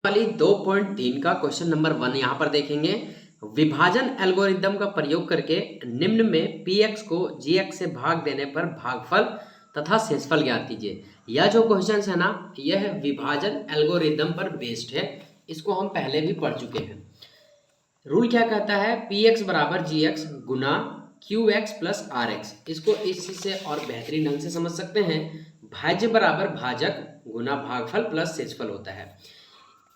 वाली 2.3 का question number 1 यहाँ पर देखेंगे। विभाजन एल्गोरिदम का प्रयोग करके निम्न में px को gx से भाग देने पर भागफल तथा शेषफल ज्ञात कीजिए। यह जो क्वेश्चन है ना, यह विभाजन एल्गोरिदम पर बेस्ड है। इसको हम पहले भी पढ़ चुके हैं। रूल क्या कहता है, px बराबर gx गुना qx प्लस rx। इसको इस चीज से और बेहतरीन ढंग से समझ सकते हैं। भाज्य बराबर भाजक गुना भागफल प्लस शेषफल होता है।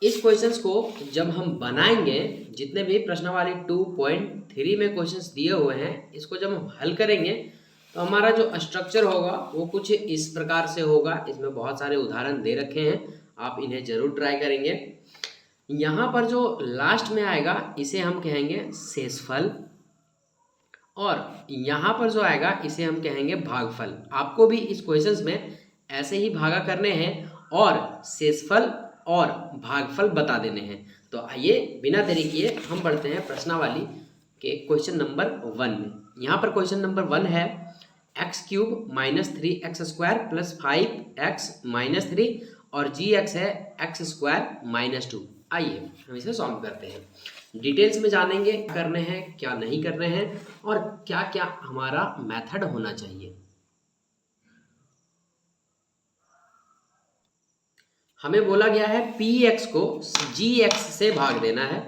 इस क्वेश्चंस को जब हम बनाएंगे, जितने भी प्रश्नावली 2.3 में क्वेश्चंस दिए हुए हैं, इसको जब हम हल करेंगे तो हमारा जो स्ट्रक्चर होगा वो कुछ इस प्रकार से होगा। इसमें बहुत सारे उदाहरण दे रखे हैं, आप इन्हें जरूर ट्राई करेंगे। यहाँ पर जो लास्ट में आएगा इसे हम कहेंगे शेषफल, और यहाँ पर जो आएगा इसे हम कहेंगे भागफल। आपको भी इस क्वेश्चंस में ऐसे ही भागा करने हैं और शेषफल और भागफल बता देने हैं। तो आइए बिना देरी किए हम बढ़ते हैं प्रश्नावली के क्वेश्चन नंबर 1 में। यहाँ पर क्वेश्चन नंबर 1 है x³ minus 3x² plus 5x minus 3 और gx है x² माइनस 2। आइए हम इसे सॉल्व करते हैं। डिटेल्स में जानेंगे करने हैं क्या नहीं करने हैं और क्या क्या हमारा मेथड होना चाहिए। हमें बोला गया है px को gx से भाग देना है,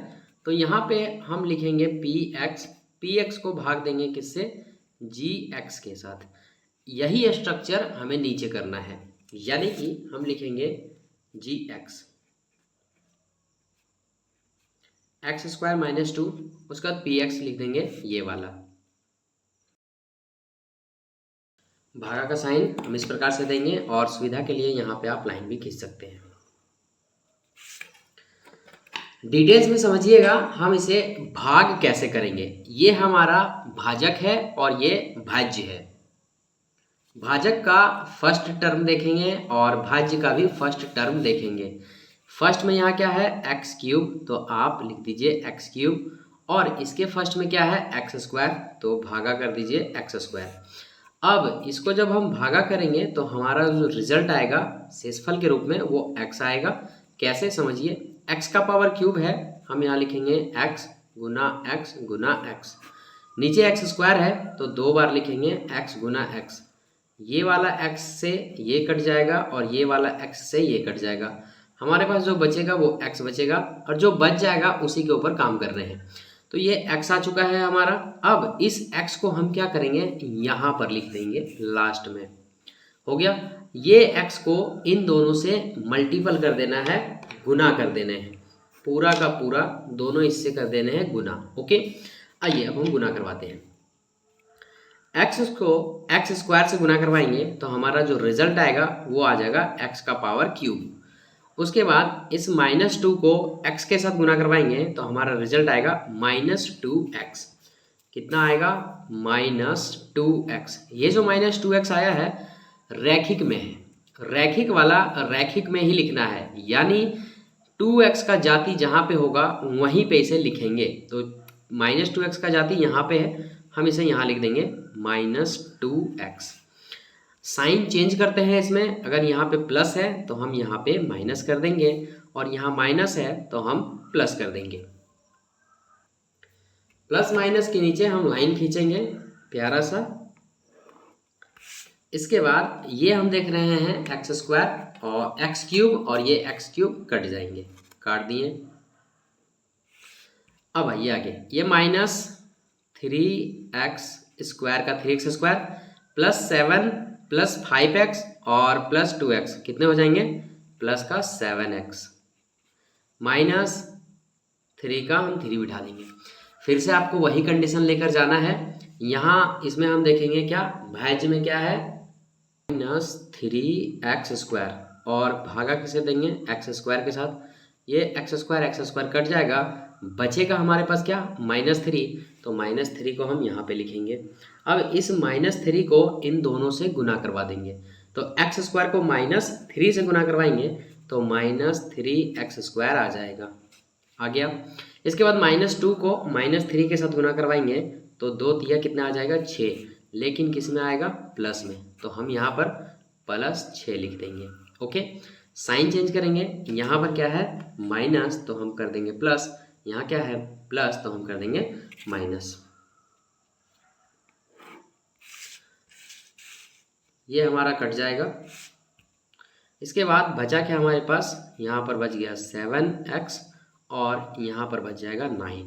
तो यहाँ पे हम लिखेंगे px को भाग देंगे किससे, gx के साथ। यही स्ट्रक्चर हमें नीचे करना है, यानी कि हम लिखेंगे gx x² माइनस 2, उसके बाद px लिख देंगे ये वाला। भागा का साइन हम इस प्रकार से देंगे और सुविधा के लिए यहाँ पे आप लाइन भी खींच सकते हैं। डिटेल्स में समझिएगा हम इसे भाग कैसे करेंगे। ये हमारा भाजक है और ये भाज्य है। भाजक का फर्स्ट टर्म देखेंगे और भाज्य का भी फर्स्ट टर्म देखेंगे। फर्स्ट में यहाँ क्या है x³, तो आप लिख दीजिए x³, और इसके फर्स्ट में क्या है x², तो भागा कर दीजिए x²। अब इसको जब हम भागा करेंगे तो हमारा जो रिजल्ट आएगा शेषफल के रूप में वो x आएगा। कैसे समझिए, x का पावर क्यूब है, हम यहाँ लिखेंगे x गुना x गुना x। नीचे x² है तो 2 बार लिखेंगे x गुना x। ये वाला x से ये कट जाएगा और ये वाला x से ये कट जाएगा। हमारे पास जो बचेगा वो x बचेगा, और जो बच जाएगा उसी के ऊपर काम कर रहे हैं। तो ये x आ चुका है हमारा। अब इस x को हम क्या करेंगे, यहाँ पर लिख देंगे लास्ट में। हो गया। ये x को इन दोनों से मल्टीपल कर देना है, गुना कर देने हैं, पूरा का पूरा दोनों इससे कर देने हैं गुना। ओके, आइए अब हम गुना करवाते हैं। x को x² से गुना करवाएंगे तो हमारा जो रिजल्ट आएगा वो आ जाएगा x का पावर क्यूब। उसके बाद इस -2 को x के साथ गुना करवाएंगे तो हमारा रिजल्ट आएगा -2x। कितना आएगा, -2x। ये जो -2x आया है रैखिक में है, रैखिक वाला रैखिक में ही लिखना है, यानी 2x का जाति जहाँ पे होगा वहीं पे इसे लिखेंगे। तो -2x का जाति यहाँ पे है, हम इसे यहाँ लिख देंगे -2x। साइन चेंज करते हैं इसमें, अगर यहाँ पे प्लस है तो हम यहाँ पे माइनस कर देंगे, और यहाँ माइनस है तो हम प्लस कर देंगे। प्लस माइनस के नीचे हम लाइन खींचेंगे प्यारा सा। इसके बाद ये हम देख रहे हैं x² और x³ और ये x³ कट जाएंगे, काट दिए। अब आइए आगे, ये -3x² का 3x² प्लस 7 प्लस 5x और प्लस 2x कितने हो जाएंगे, प्लस का 7x, -3 का हम 3 बिठा देंगे। फिर से आपको वही कंडीशन लेकर जाना है। यहाँ इसमें हम देखेंगे क्या, भाज्य में क्या है -3x² और भागा किसे देंगे x² के साथ। ये x² कट जाएगा, बचेगा हमारे पास क्या -3, तो -3 को हम यहाँ पे लिखेंगे। अब इस -3 को इन दोनों से गुना करवा देंगे, तो x² को -3 से गुना करवाएंगे तो -3x² आ जाएगा, आ गया। इसके बाद -2 को -3 के साथ गुना करवाएंगे तो 2 तिया कितना आ जाएगा 6, लेकिन किस में आएगा प्लस में, तो हम यहाँ पर +6 लिख देंगे। ओके, साइन चेंज करेंगे, यहाँ पर क्या है माइनस तो हम कर देंगे प्लस, यहाँ क्या है प्लस तो हम कर देंगे माइनस। ये हमारा कट जाएगा। इसके बाद बचा क्या हमारे पास, यहाँ पर बच गया 7x और यहाँ पर बच जाएगा 9।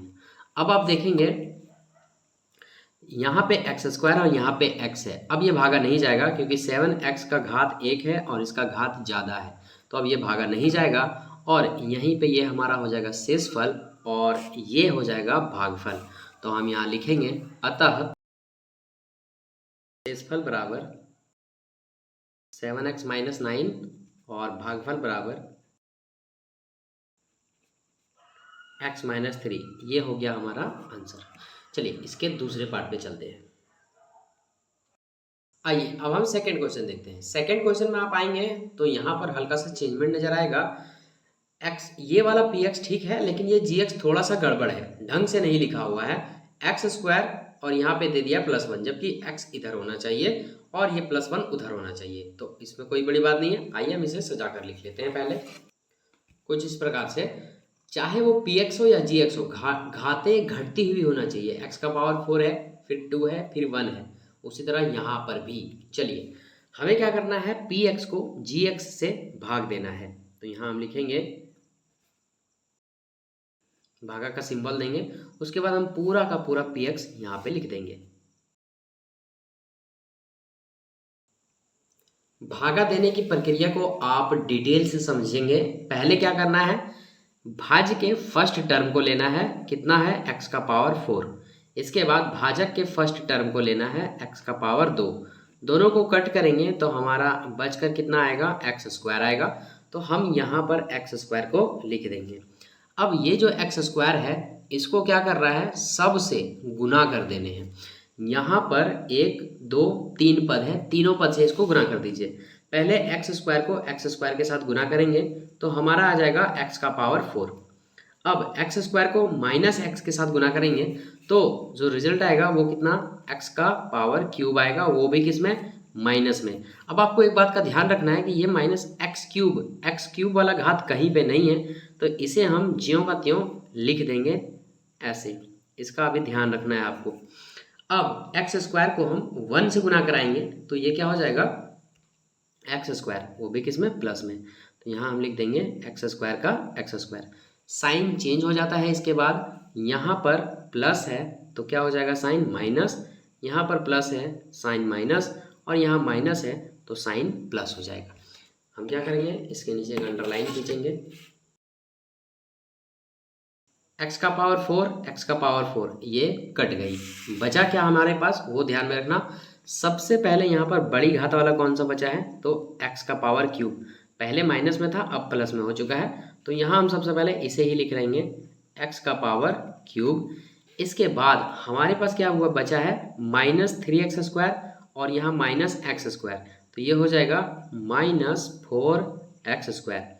अब आप देखेंगे यहाँ पे एक्स स्क्वायर और यहाँ पे x है, अब ये भागा नहीं जाएगा क्योंकि 7x का घात 1 है और इसका घात ज़्यादा है, तो अब ये भागा नहीं जाएगा और यहीं पे ये हमारा हो जाएगा शेषफल और ये हो जाएगा भागफल। तो हम यहाँ लिखेंगे अतः शेषफल बराबर 7x - 9 और भागफल बराबर x - 3। ये हो गया हमारा आंसर। चलिए इसके दूसरे पार्ट पे चलते हैं। आइए अब हम सेकंड क्वेश्चन देखते हैं। सेकंड क्वेश्चन में आप आएंगे तो यहाँ पर हल्का सा चेंजमेंट नजर आएगा। x ये वाला px ठीक है, लेकिन ये gx थोड़ा सा गड़बड़ है, ढंग से नहीं लिखा हुआ है। x स्क्वायर और यहाँ पे दे दिया +1, जबकि x इधर होना चाहिए और ये +1 उधर होना चाहिए। तो इसमें कोई बड़ी बात नहीं है। आइए हम इसे सजा कर लिख लेते हैं। पहले कुछ इस प्रकार से, चाहे वो px हो या gx हो, घाते घटती हुई होना चाहिए। x का पावर 4 है, फिर 2 है, फिर 1 है। उसी तरह यहाँ पर भी। चलिए हमें क्या करना है, px को gx से भाग देना है। तो यहाँ हम लिखेंगे, भागा का सिंबल देंगे, उसके बाद हम पूरा का पूरा px यहाँ पे लिख देंगे। भागा देने की प्रक्रिया को आप डिटेल से समझेंगे। पहले क्या करना है, भाज्य के फर्स्ट टर्म को लेना है, कितना है x का पावर 4। इसके बाद भाजक के फर्स्ट टर्म को लेना है x का पावर 2। दोनों को कट करेंगे तो हमारा बचकर कितना आएगा, x स्क्वायर आएगा। तो हम यहाँ पर x स्क्वायर को लिख देंगे। अब ये जो x स्क्वायर है इसको क्या कर रहा है, सब से गुना कर देने हैं। यहाँ पर 1 2 3 पद है, तीनों पद से इसको गुना कर दीजिए। पहले x स्क्वायर को x स्क्वायर के साथ गुना करेंगे तो हमारा आ जाएगा x का पावर 4। अब x स्क्वायर को -x के साथ गुना करेंगे तो जो रिजल्ट आएगा वो कितना, x का पावर क्यूब आएगा, वो भी किसमें, माइनस में। अब आपको एक बात का ध्यान रखना है कि ये -x क्यूब वाला घात कहीं पे नहीं है, तो इसे हम ज्यों का त्यों लिख देंगे ऐसे। इसका भी ध्यान रखना है आपको। अब x स्क्वायर को हम 1 से गुना कराएंगे तो ये क्या हो जाएगा, x स्क्वायर, वो भी किसमें, प्लस में। तो यहाँ हम लिख देंगे x स्क्वायर का x स्क्वायर। साइन चेंज हो जाता है। इसके बाद यहाँ पर प्लस है तो क्या हो जाएगा, साइन माइनस, यहाँ पर प्लस है साइन माइनस, और यहाँ माइनस है तो साइन प्लस हो जाएगा। हम क्या करेंगे, इसके नीचे एक अंडरलाइन खींचेंगे। x का पावर 4, x का पावर 4 ये कट गई। बचा क्या हमारे पास, वो ध्यान में रखना। सबसे पहले यहाँ पर बड़ी घात वाला कौन सा बचा है, तो x का पावर क्यूब। पहले माइनस में था, अब प्लस में हो चुका है, तो यहाँ हम सबसे पहले इसे ही लिख लेंगे, x का पावर क्यूब। इसके बाद हमारे पास क्या हुआ, बचा है -3x स्क्वायर और यहाँ -x स्क्वायर, तो ये हो जाएगा -4x स्क्वायर।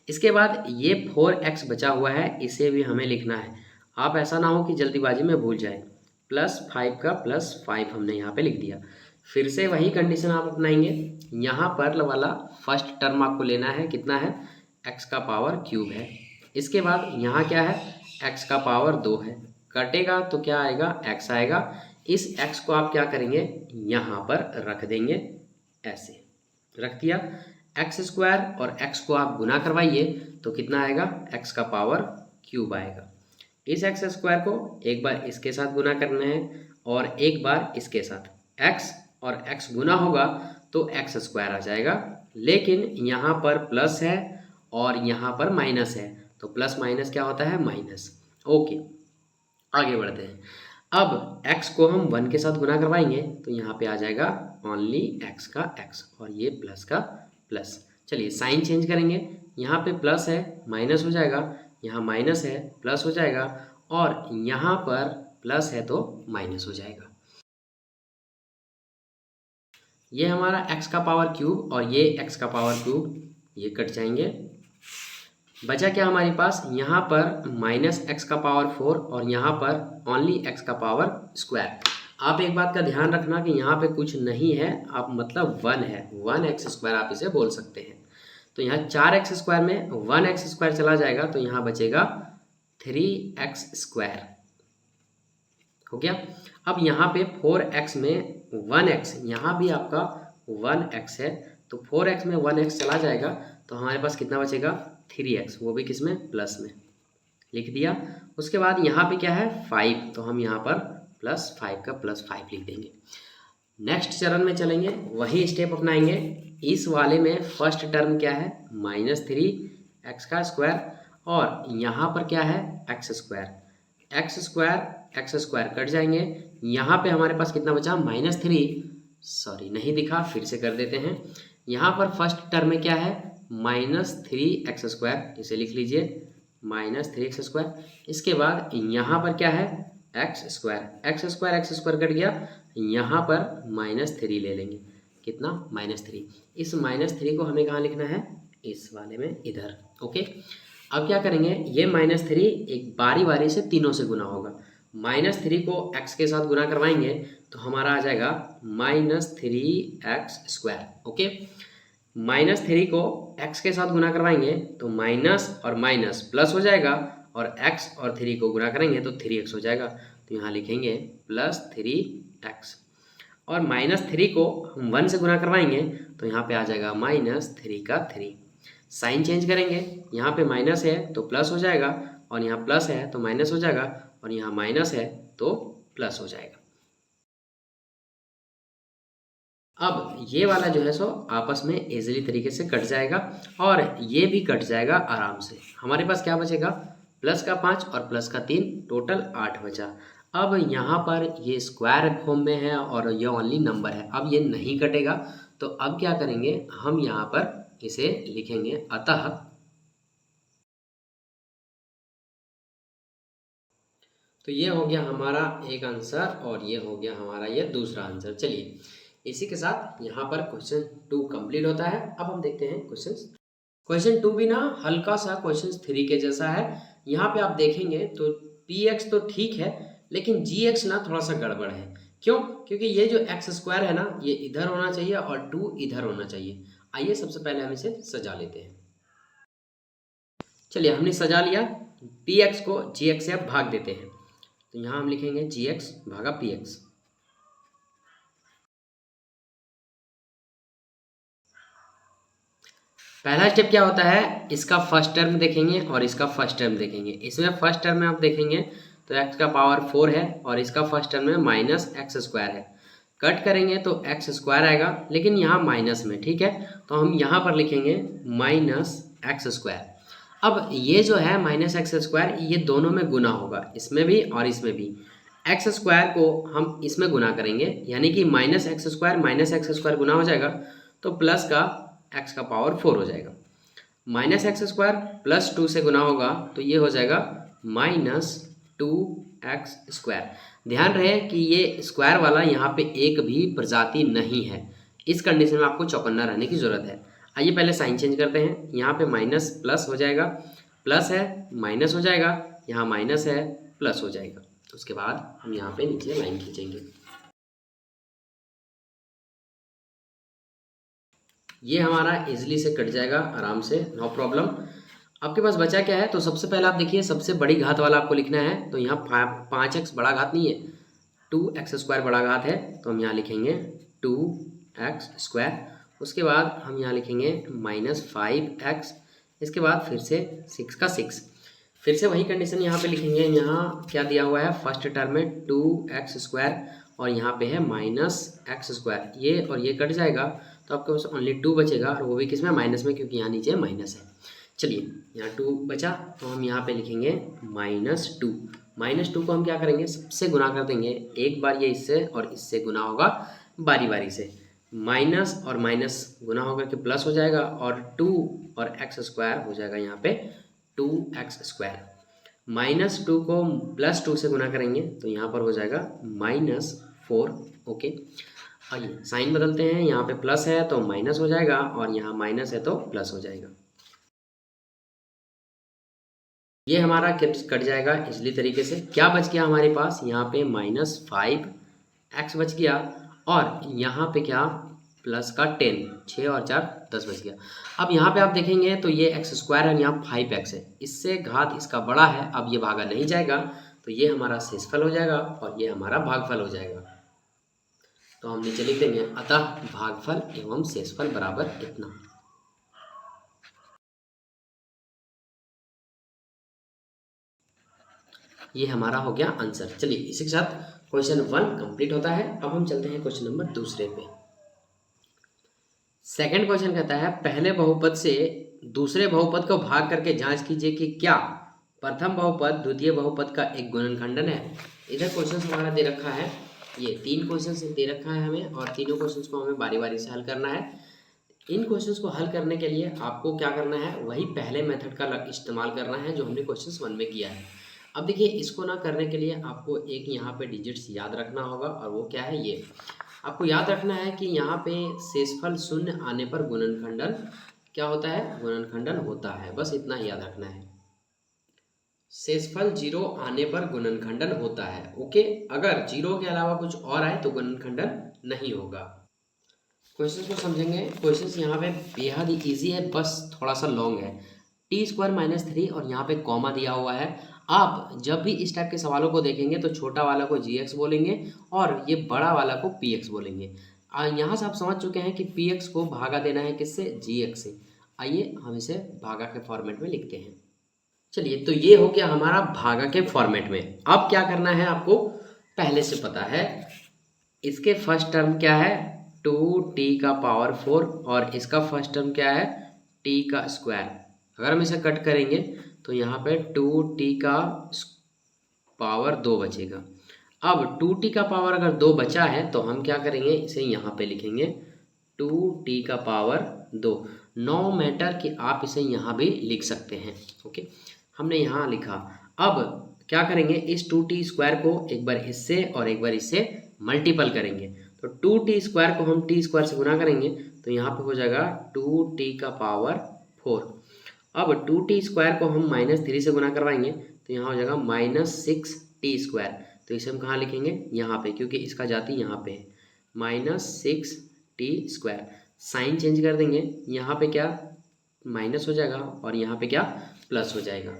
इसके बाद ये 4x बचा हुआ है, इसे भी हमें लिखना है। आप ऐसा ना हो कि जल्दीबाजी में भूल जाए। +5 का +5 हमने यहाँ पे लिख दिया। फिर से वही कंडीशन आप अपनाएंगे। यहाँ पर वाला फर्स्ट टर्म आपको लेना है, कितना है, x का पावर क्यूब है। इसके बाद यहाँ क्या है, x का पावर 2 है। कटेगा तो क्या आएगा, x आएगा। इस x को आप क्या करेंगे, यहाँ पर रख देंगे, ऐसे रख दिया। x स्क्वायर और x को आप गुना करवाइए तो कितना आएगा, x का पावर क्यूब आएगा। इस x स्क्वायर को एक बार इसके साथ गुना करना है और एक बार इसके साथ। x और x गुना होगा तो x स्क्वायर आ जाएगा, लेकिन यहाँ पर प्लस है और यहाँ पर माइनस है, तो प्लस माइनस क्या होता है, माइनस। ओके, आगे बढ़ते हैं। अब x को हम 1 के साथ गुना करवाएंगे तो यहाँ पे आ जाएगा ओनली x का x और ये प्लस का प्लस। चलिए साइन चेंज करेंगे, यहाँ पे प्लस है माइनस हो जाएगा, यहाँ माइनस है प्लस हो जाएगा, और यहाँ पर प्लस है तो माइनस हो जाएगा। ये हमारा x का पावर क्यूब और ये x का पावर क्यूब ये कट जाएंगे। बचा क्या हमारे पास, यहाँ पर -x का पावर 4 और यहाँ पर ओनली x का पावर स्क्वायर। आप एक बात का ध्यान रखना कि यहाँ पे कुछ नहीं है, आप मतलब 1 है, 1x स्क्वायर आप इसे बोल सकते हैं। तो तो यहाँ 4x² में 1x² चला जाएगा तो यहाँ बचेगा 3x²। हो गया। अब यहाँ पे 4x में 1x, यहाँ भी आपका 1x है तो 4x में 1x चला जाएगा तो हमारे पास कितना बचेगा 3x, वो भी किस में प्लस में लिख दिया। उसके बाद यहाँ पे क्या है 5, तो हम यहाँ पर +5 का +5 लिख देंगे। नेक्स्ट चरण में चलेंगे, वही स्टेप अपनाएंगे। इस वाले में फर्स्ट टर्म क्या है -3x² और यहाँ पर क्या है x², x² कट जाएंगे। यहाँ पे हमारे पास कितना बचा -3, सॉरी नहीं दिखा, फिर से कर देते हैं। यहाँ पर फर्स्ट टर्म में क्या है -3x², इसे लिख लीजिए -3x²। इसके बाद यहाँ पर क्या है x² कट गया, यहाँ पर -3 ले लेंगे, कितना -3। इस -3 को हमें कहाँ लिखना है, इस वाले में इधर। ओके, अब क्या करेंगे, ये -3 एक बारी बारी से तीनों से गुना होगा। -3 को x के साथ गुना करवाएंगे तो हमारा आ जाएगा -3x²। ओके, -3 को x के साथ गुना करवाएंगे तो माइनस और माइनस प्लस हो जाएगा और x और 3 को गुना करेंगे तो 3x हो जाएगा। तो यहाँ लिखेंगे +3x और -3 को हम 1 से गुना करवाएंगे तो यहाँ पे आ जाएगा -3 का 3। साइन चेंज करेंगे, यहाँ पे माइनस है तो प्लस हो जाएगा और यहाँ प्लस है तो माइनस हो जाएगा और यहाँ माइनस है तो प्लस हो जाएगा। अब ये वाला जो है सो आपस में इजीली तरीके से कट जाएगा और ये भी कट जाएगा आराम से। हमारे पास क्या बचेगा +5 और +3, टोटल 8 बचा। अब यहाँ पर ये स्क्वायर फॉर्म में है और ये ओनली नंबर है, अब ये नहीं कटेगा। तो अब क्या करेंगे, हम यहाँ पर इसे लिखेंगे अतः तो ये हो गया हमारा एक आंसर और ये हो गया हमारा ये दूसरा आंसर। चलिए इसी के साथ यहाँ पर क्वेश्चन 2 कंप्लीट होता है। अब हम देखते हैं क्वेश्चन 2 भी ना हल्का सा क्वेश्चन 3 के जैसा है। यहाँ पे आप देखेंगे तो px तो ठीक है लेकिन gx ना थोड़ा सा गड़बड़ है। क्यों? क्योंकि ये जो x² है ना ये इधर होना चाहिए और 2 इधर होना चाहिए। आइए सबसे पहले हम इसे सजा लेते हैं। चलिए हमने सजा लिया, px को gx से अब भाग देते हैं तो यहाँ हम लिखेंगे gx भागा px। पहला स्टेप क्या होता है, इसका फर्स्ट टर्म देखेंगे और इसका फर्स्ट टर्म देखेंगे। इसमें फर्स्ट टर्म में आप देखेंगे तो x का पावर 4 है और इसका फर्स्ट टर्म में -x² है। कट करेंगे तो x² आएगा लेकिन यहाँ माइनस में, ठीक है, तो हम यहाँ पर लिखेंगे -x²। अब ये जो है -x² ये दोनों में गुना होगा, इसमें भी और इसमें भी। x² को हम इसमें गुना करेंगे यानी कि -x² गुना हो जाएगा तो प्लस का x का पावर 4 हो जाएगा। -x² + 2 से गुना होगा तो ये हो जाएगा -2x²। ध्यान रहे कि ये स्क्वायर वाला यहाँ पे एक भी प्रजाति नहीं है, इस कंडीशन में आपको चौकन्ना रहने की ज़रूरत है। आइए पहले साइन चेंज करते हैं, यहाँ पे माइनस प्लस हो जाएगा, प्लस है माइनस हो जाएगा, यहाँ माइनस है प्लस हो जाएगा। उसके बाद हम यहाँ पे नीचे लाइन खींचेंगे, ये हमारा इजीली से कट जाएगा आराम से, नो प्रॉब्लम। आपके पास बचा क्या है, तो सबसे पहले आप देखिए सबसे बड़ी घात वाला आपको लिखना है। तो यहाँ 5x बड़ा घात नहीं है, 2x² बड़ा घात है तो हम यहाँ लिखेंगे 2x²। उसके बाद हम यहाँ लिखेंगे -5x, इसके बाद फिर से 6 का 6, फिर से वही कंडीशन यहाँ पे लिखेंगे। यहाँ क्या दिया हुआ है, फर्स्ट टर्म में 2x² और यहाँ पे है -x², ये और ये कट जाएगा तो आपके पास ओनली 2 बचेगा और वो भी किस में, माइनस में, क्योंकि यहाँ नीचे माइनस है। चलिए यहाँ 2 बचा तो हम यहाँ पे लिखेंगे -2। -2 को हम क्या करेंगे, सबसे गुना कर देंगे, एक बार ये इससे और इससे गुना होगा बारी बारी से, माइनस और माइनस गुना होकर के प्लस हो जाएगा और 2 और x² हो जाएगा यहाँ पे 2x²। -2 को +2 से गुना करेंगे तो यहाँ पर हो जाएगा -4। ओके, आइए साइन बदलते हैं, यहाँ पे प्लस है तो माइनस हो जाएगा और यहाँ माइनस है तो प्लस हो जाएगा। ये हमारा कट जाएगा इजली तरीके से। क्या बच गया हमारे पास, यहाँ पे -5x बच गया और यहाँ पे क्या प्लस का 10, 6 और 4 10 बच गया। अब यहाँ पे आप देखेंगे तो ये एक्स स्क्वायर है, यहाँ 5x है, इससे घात इसका बड़ा है, अब ये भागा नहीं जाएगा, तो ये हमारा शेषफल हो जाएगा और ये हमारा भागफल हो जाएगा। तो हम नीचे लिख देंगे अतः भागफल एवं शेषफल बराबर इतना। ये हमारा हो गया आंसर। चलिए इसी के साथ क्वेश्चन 1 कंप्लीट होता है। अब हम चलते हैं क्वेश्चन नंबर दूसरे पे। सेकंड क्वेश्चन कहता है पहले बहुपद से दूसरे बहुपद को भाग करके जांच कीजिए कि क्या प्रथम बहुपद द्वितीय बहुपद का एक गुणनखंडन है। इधर क्वेश्चन हमारा दे रखा है, ये 3 क्वेश्चन दे रखा है हमें, और तीनों क्वेश्चन को हमें बारी बारी से हल करना है। इन क्वेश्चंस को हल करने के लिए आपको क्या करना है, वही पहले मेथड का इस्तेमाल करना है जो हमने क्वेश्चन 1 में किया है। अब देखिए इसको ना करने के लिए आपको एक यहाँ पे डिजिट्स याद रखना होगा, और वो क्या है, ये आपको याद रखना है कि यहाँ पे शेषफल शून्य आने पर गुणनखंडन क्या होता है, गुणनखंडन होता है। बस इतना ही याद रखना है, शेषफल 0 आने पर गुणनखंडन होता है। ओके, अगर 0 के अलावा कुछ और आए तो गुणनखंडन नहीं होगा। क्वेश्चन को समझेंगे। क्वेश्चन यहाँ पे बेहद ईजी है, बस थोड़ा सा लॉन्ग है। t² - 3 और यहाँ पे कॉमा दिया हुआ है। आप जब भी इस टाइप के सवालों को देखेंगे तो छोटा वाला को gx बोलेंगे और ये बड़ा वाला को px बोलेंगे। यहाँ से आप समझ चुके हैं कि px को भागा देना है किससे, gx से। आइए हम इसे भागा के फॉर्मेट में लिखते हैं। चलिए तो ये हो गया हमारा भागा के फॉर्मेट में। अब क्या करना है, आपको पहले से पता है, इसके फर्स्ट टर्म क्या है 2t⁴ और इसका फर्स्ट टर्म क्या है t²। अगर हम इसे कट करेंगे तो यहाँ पे 2t² बचेगा। अब 2t² अगर 2 बचा है तो हम क्या करेंगे, इसे यहाँ पे लिखेंगे 2t²। नो मैटर कि आप इसे यहाँ भी लिख सकते हैं। ओके, हमने यहाँ लिखा। अब क्या करेंगे, इस 2t² को एक बार इससे और एक बार इससे मल्टीपल करेंगे। तो 2t² को हम t² से गुना करेंगे तो यहाँ पे हो जाएगा 2t⁴। अब 2t² को हम -3 से गुना करवाएंगे तो यहाँ हो जाएगा -6t²। तो इसे हम कहाँ लिखेंगे, यहाँ पे, क्योंकि इसका जाति यहाँ पे है, -6t²। साइन चेंज कर देंगे, यहाँ पे क्या माइनस हो जाएगा और यहाँ पे क्या प्लस हो जाएगा।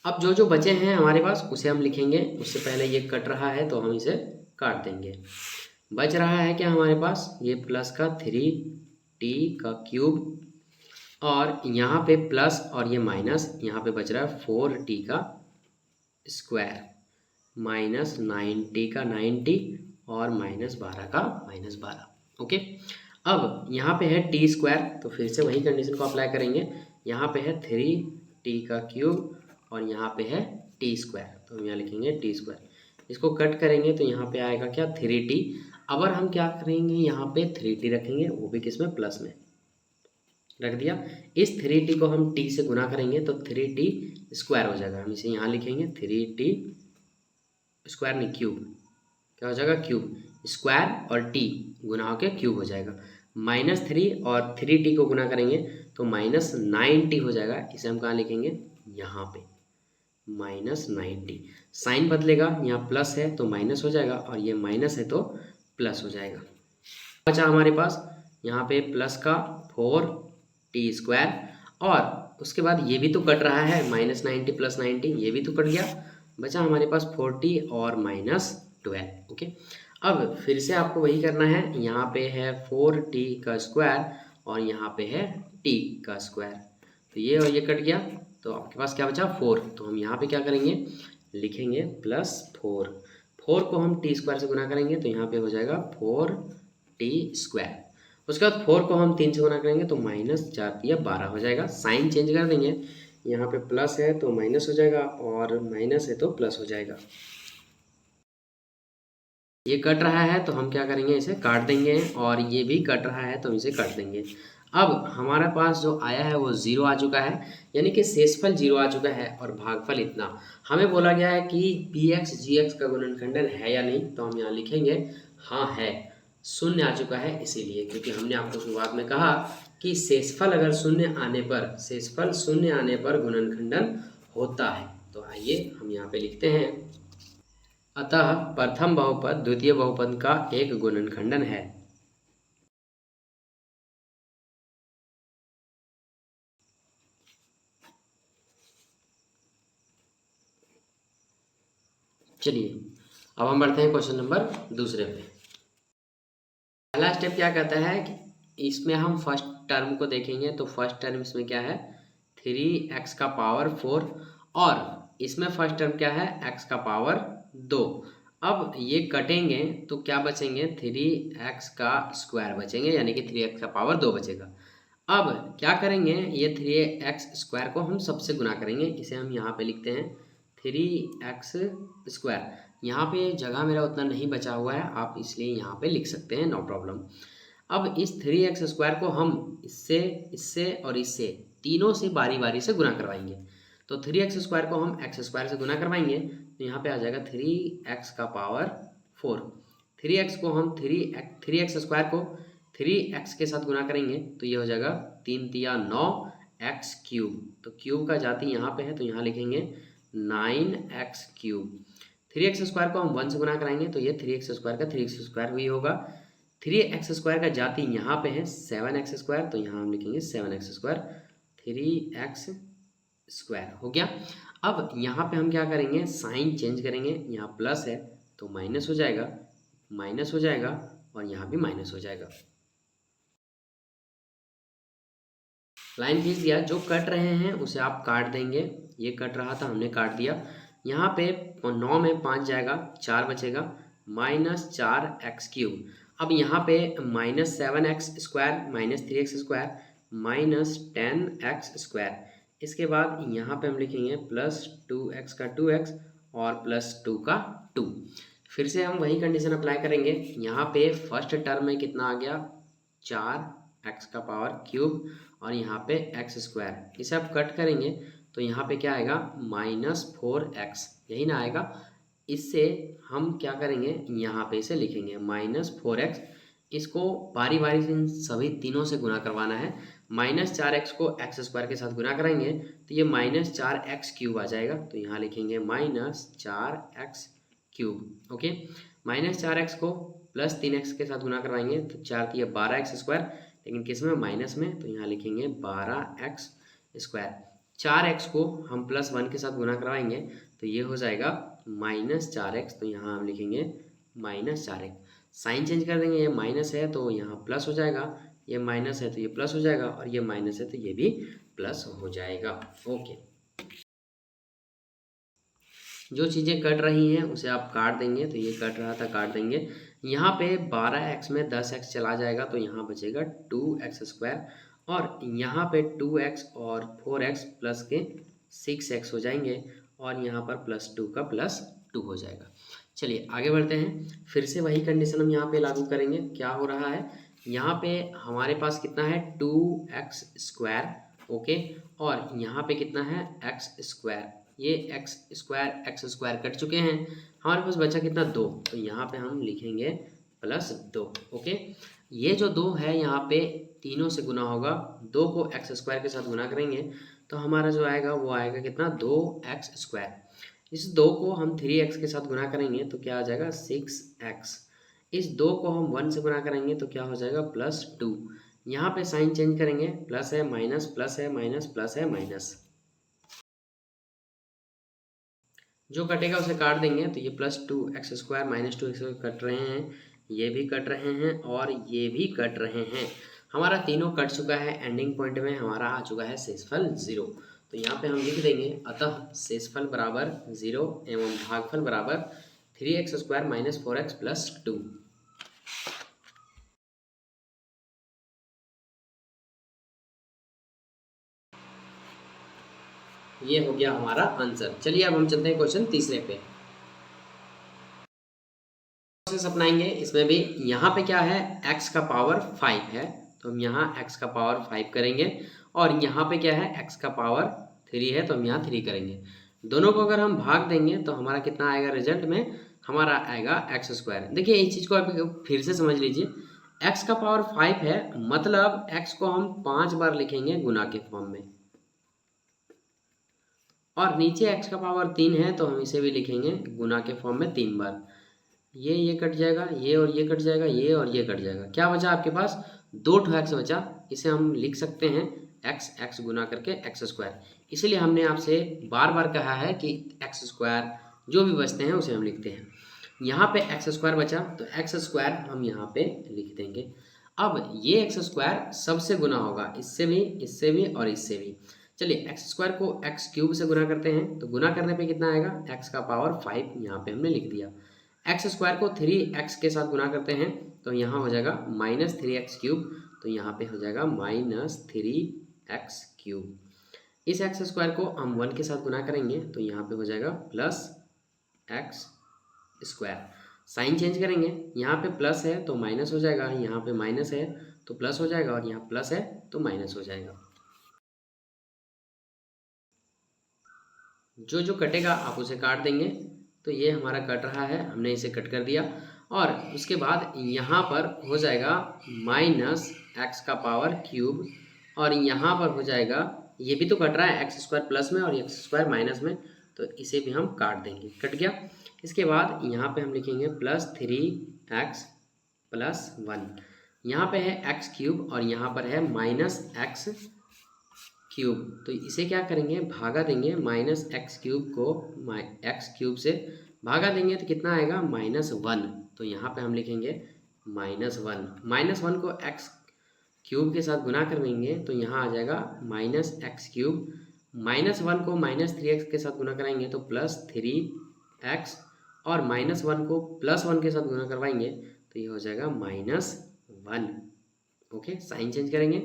अब जो जो बचे हैं हमारे पास उसे हम लिखेंगे। उससे पहले ये कट रहा है तो हम इसे काट देंगे। बच रहा है क्या हमारे पास, ये प्लस का 3t³ और यहाँ पे प्लस और ये माइनस, यहाँ पे बच रहा है 4t² -9t का 90 और -12 का -12। ओके, अब यहाँ पे है t² तो फिर से वही कंडीशन को अप्लाई करेंगे। यहाँ पे है 3t³ और यहाँ पे है t², तो हम यहाँ लिखेंगे t²। इसको कट करेंगे तो यहाँ पे आएगा क्या 3t। अब हम क्या करेंगे, यहाँ पे 3t रखेंगे, वो भी किस में, प्लस में रख दिया। इस 3t को हम t से गुना करेंगे तो 3t² हो जाएगा। हम इसे यहाँ लिखेंगे 3t² नहीं, क्यूब, क्या हो जाएगा, क्यूब। स्क्वायर और t गुना होकर क्यूब हो जाएगा। -3 और 3t को गुना करेंगे तो -9t हो जाएगा। इसे हम कहाँ लिखेंगे, यहाँ पे -9t। साइन बदलेगा, यहाँ प्लस है तो माइनस हो जाएगा और ये माइनस है तो प्लस हो जाएगा। बचा हमारे पास यहाँ पे प्लस का 4t² और उसके बाद ये भी तो कट रहा है, -90 + 90, ये भी तो कट गया। बचा हमारे पास 40 और -12। ओके, अब फिर से आपको वही करना है। यहाँ पे है 4t² और यहाँ पे है t², तो ये और ये कट गया तो आपके पास क्या बचा 4। तो हम यहाँ पे क्या करेंगे, लिखेंगे +4। 4 को हम t² से गुना करेंगे तो यहाँ पे हो जाएगा 4t²। उसके बाद 4 को हम 3 से गुना करेंगे तो -4 × 12 हो जाएगा। साइन चेंज कर देंगे, यहाँ पे प्लस है तो माइनस हो जाएगा और माइनस है तो प्लस हो जाएगा। ये कट रहा है तो हम क्या करेंगे, इसे काट देंगे और ये भी कट रहा है तो हम इसे काट देंगे। अब हमारे पास जो आया है वो 0 आ चुका है, यानी कि शेषफल 0 आ चुका है और भागफल इतना। हमें बोला गया है कि px gx का गुणनखंडन है या नहीं, तो हम यहाँ लिखेंगे हाँ है, 0 आ चुका है इसीलिए, क्योंकि हमने आपको शुरुआत में कहा कि शेषफल अगर 0 आने पर, शेषफल 0 आने पर गुणनखंडन होता है। तो आइए हम यहाँ पे लिखते हैं अतः प्रथम बहुपद द्वितीय बहुपद का एक गुणनखंडन है। चलिए अब हम बढ़ते हैं क्वेश्चन नंबर दूसरे पे। पहला स्टेप क्या कहता है कि इसमें हम फर्स्ट टर्म को देखेंगे, तो फर्स्ट टर्म इसमें क्या है 3x का पावर 4 और इसमें फर्स्ट टर्म क्या है x का पावर 2। अब ये कटेंगे तो क्या बचेंगे 3x का स्क्वायर बचेंगे, यानी कि 3x का पावर 2 बचेगा। अब क्या करेंगे ये 3x स्क्वायर को हम सबसे गुना करेंगे, इसे हम यहाँ पे लिखते हैं 3x स्क्वायर। यहाँ पे जगह मेरा उतना नहीं बचा हुआ है, आप इसलिए यहाँ पे लिख सकते हैं, नो प्रॉब्लम। अब इस 3x स्क्वायर को हम इससे इससे और इससे तीनों से बारी बारी से गुना करवाएंगे। तो 3x स्क्वायर को हम x स्क्वायर से गुना करवाएंगे तो यहाँ पे आ जाएगा 3x का पावर 4। 3x को हम 3x स्क्वायर को 3x के साथ गुना करेंगे तो ये हो जाएगा 3 तिया 9 x क्यूब। तो क्यूब का जाति यहाँ पे है तो यहाँ लिखेंगे 9x क्यूब। 3x स्क्वायर को हम 1 से गुना कराएंगे तो ये 3x स्क्वायर का 3x स्क्वायर ही होगा। 3x स्क्वायर का जाति यहाँ पे है 7x स्क्वायर, तो यहाँ हम लिखेंगे 7x स्क्वायर 3x स्क्वायर हो गया। अब यहाँ पे हम क्या करेंगे साइन चेंज करेंगे, यहाँ प्लस है तो माइनस हो जाएगा, माइनस हो जाएगा और यहाँ भी माइनस हो जाएगा। लाइन खींच दिया, जो कट रहे हैं उसे आप काट देंगे, ये कट रहा था हमने काट दिया। यहाँ पे 9 में 5 जाएगा 4 बचेगा -4x क्यूब। अब यहाँ पे -7x square -3x square -10x square. इसके बाद यहाँ पे हम लिखेंगे +2x का 2x और +2 का 2। फिर से हम वही कंडीशन अप्लाई करेंगे। यहाँ पे फर्स्ट टर्म में कितना आ गया 4x का पावर क्यूब और यहाँ पे x स्क्वायर, इसे आप कट करेंगे तो यहाँ पे क्या आएगा -4x, यही ना आएगा। इससे हम क्या करेंगे यहाँ पे इसे लिखेंगे -4x। इसको बारी बारी से इन सभी तीनों से गुना करवाना है। -4x को x स्क्वायर के साथ गुना कराएंगे तो ये -4x क्यूब आ जाएगा, तो यहाँ लिखेंगे -4x क्यूब। ओके, -4x को +3x के साथ गुना करवाएंगे तो 4 तिया 12x स्क्वायर, लेकिन किस में माइनस में, तो यहाँ लिखेंगे 12x स्क्वायर। 4x को हम +1 के साथ गुना करवाएंगे तो ये हो जाएगा -4x, तो यहाँ हम लिखेंगे -4x। साइन चेंज कर देंगे, ये माइनस है तो यहाँ प्लस हो जाएगा, ये माइनस है तो ये प्लस हो जाएगा और ये माइनस है तो ये भी प्लस हो जाएगा। ओके, जो चीज़ें कट रही हैं उसे आप काट देंगे, तो ये कट रहा था काट देंगे। यहाँ पे 12x में 10x चला जाएगा तो यहाँ बचेगा 2x स्क्वायर और यहाँ पे 2x और 4x प्लस के 6x हो जाएंगे और यहाँ पर +2 का +2 हो जाएगा। चलिए आगे बढ़ते हैं। फिर से वही कंडीशन हम यहाँ पे लागू करेंगे। क्या हो रहा है यहाँ पे हमारे पास कितना है 2x स्क्वायर, ओके, और यहाँ पे कितना है x स्क्वायर। ये x स्क्वायर कट चुके हैं, हमारे पास बचा कितना 2, तो यहाँ पे हम लिखेंगे +2। ओके, ये जो 2 है यहाँ पे तीनों से गुना होगा, 2 को x स्क्वायर के साथ गुना करेंगे तो हमारा जो आएगा वो आएगा कितना 2x स्क्वायर। इस 2 को हम 3x के साथ गुना करेंगे तो क्या आ जाएगा 6x। इस 2 को हम 1 से गुना करेंगे तो क्या हो जाएगा +2। यहाँ पे साइन चेंज करेंगे, प्लस है माइनस, प्लस है माइनस, प्लस है माइनस, जो कटेगा उसे काट देंगे तो ये +2x स्क्वायर -2x कट रहे हैं, ये भी कट रहे हैं और ये भी कट रहे हैं। हमारा तीनों कट चुका है, एंडिंग पॉइंट में हमारा आ चुका है शेषफल 0। तो यहाँ पे हम लिख देंगे अतः शेषफल बराबर 0 एवं भागफल बराबर 3x स्क्वायर -4x + 2। ये हो गया हमारा आंसर। चलिए अब हम चलते हैं क्वेश्चन तीसरे पे। प्रोसेस अपनाएंगे इसमें भी। यहाँ पे क्या है x का पावर 5 है तो हम यहाँ x का पावर 5 करेंगे और यहाँ पे क्या है x का पावर 3 है तो हम यहाँ 3 करेंगे। दोनों को अगर हम भाग देंगे तो हमारा कितना आएगा रिजल्ट में, हमारा आएगा x स्क्वायर। देखिए इस चीज़ को आप फिर से समझ लीजिए, x का पावर 5 है मतलब x को हम 5 बार लिखेंगे गुना के फॉर्म में, और नीचे x का पावर 3 है तो हम इसे भी लिखेंगे गुना के फॉर्म में 3 बार। ये कट जाएगा, ये और ये कट जाएगा, ये और ये कट जाएगा। क्या बचा आपके पास 2 x बचा, इसे हम लिख सकते हैं x गुना करके x स्क्वायर। इसलिए हमने आपसे बार बार कहा है कि x स्क्वायर जो भी बचते हैं उसे हम लिखते हैं। यहाँ पे एक्स स्क्वायर बचा तो एक्स स्क्वायर हम यहाँ पे लिख देंगे। अब ये एक्स स्क्वायर सबसे गुना होगा, इससे भी और इससे भी। चलिए एक्स स्क्वायर को एक्स क्यूब से गुना करते हैं, तो गुना करने पे कितना आएगा, एक्स का पावर 5 यहाँ पे हमने लिख दिया। एक्स स्क्वायर को 3x के साथ गुना करते हैं तो यहाँ हो जाएगा -3x क्यूब, तो यहाँ पे हो जाएगा -3x क्यूब। इस एक्स स्क्वायर को हम 1 के साथ गुना करेंगे तो यहाँ पे हो जाएगा +x स्क्वायर। साइन चेंज करेंगे, यहाँ पे प्लस है तो माइनस हो जाएगा, यहाँ पे माइनस है तो प्लस हो जाएगा, और यहाँ प्लस है तो माइनस हो जाएगा। जो जो कटेगा आप उसे काट देंगे। तो ये हमारा कट रहा है, हमने इसे कट कर दिया। और उसके बाद यहाँ पर हो जाएगा -x का पावर क्यूब, और यहाँ पर हो जाएगा, ये भी तो कट रहा है, एक्स स्क्वायर प्लस में और एक्स स्क्वायर माइनस में, तो इसे भी हम काट देंगे, कट गया। इसके बाद यहाँ पे हम लिखेंगे +3x + 1। यहाँ पे है x क्यूब और यहाँ पर है -x क्यूब, तो इसे क्या करेंगे, भागा देंगे। -x क्यूब को x क्यूब से भागा देंगे तो कितना आएगा, -1। तो यहाँ पे हम लिखेंगे -1। -1 को x क्यूब के साथ गुना कर देंगे तो यहाँ आ जाएगा -x क्यूब। -1 को -3x के साथ गुना कराएंगे तो +3x, और -1 को +1 के साथ गुना करवाएंगे तो ये हो जाएगा -1। ओके, साइन चेंज करेंगे,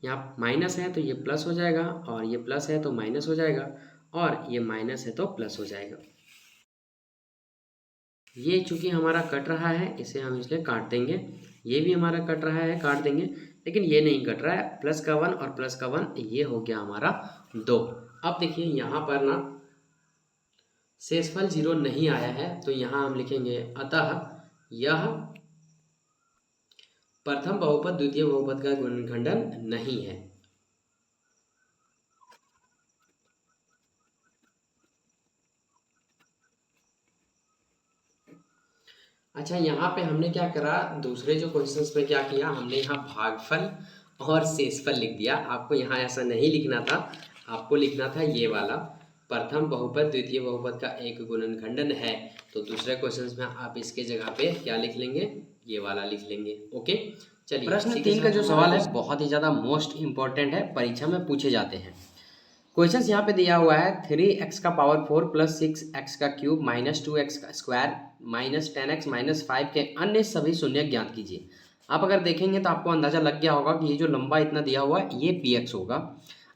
यहाँ माइनस है तो ये प्लस हो जाएगा, और ये प्लस है तो माइनस हो जाएगा, और ये माइनस है तो प्लस हो जाएगा। ये चूंकि हमारा कट रहा है इसे हम इसलिए काट देंगे। ये भी हमारा कट रहा है, काट देंगे, लेकिन ये नहीं कट रहा है। प्लस का 1 और प्लस का 1, ये हो गया हमारा 2। अब देखिए यहाँ पर ना शेषफल 0 नहीं आया है, तो यहाँ हम लिखेंगे अतः यह प्रथम बहुपद द्वितीय बहुपद का गुणनखंडन नहीं है। अच्छा, यहाँ पे हमने क्या करा, दूसरे जो क्वेश्चंस में क्या किया, हमने यहाँ भागफल और शेषफल लिख दिया। आपको यहाँ ऐसा नहीं लिखना था, आपको लिखना था ये वाला, प्रथम बहुपद द्वितीय बहुपद का एक गुणनखंडन है। तो दूसरे क्वेश्चंस में आप इसके जगह पे क्या लिख लेंगे, ये वाला लिख लेंगे। ओके, चलिए प्रश्न 3 का जो सवाल है बहुत ही ज़्यादा मोस्ट इंपॉर्टेंट है, परीक्षा में पूछे जाते हैं। क्वेश्चन यहाँ पे दिया हुआ है 3x का पावर 4 + 6x का क्यूब -2x का स्क्वायर -10x -5 के अन्य सभी शून्य ज्ञात कीजिए। आप अगर देखेंगे तो आपको अंदाजा लग गया होगा कि ये जो लंबा इतना दिया हुआ है ये px होगा।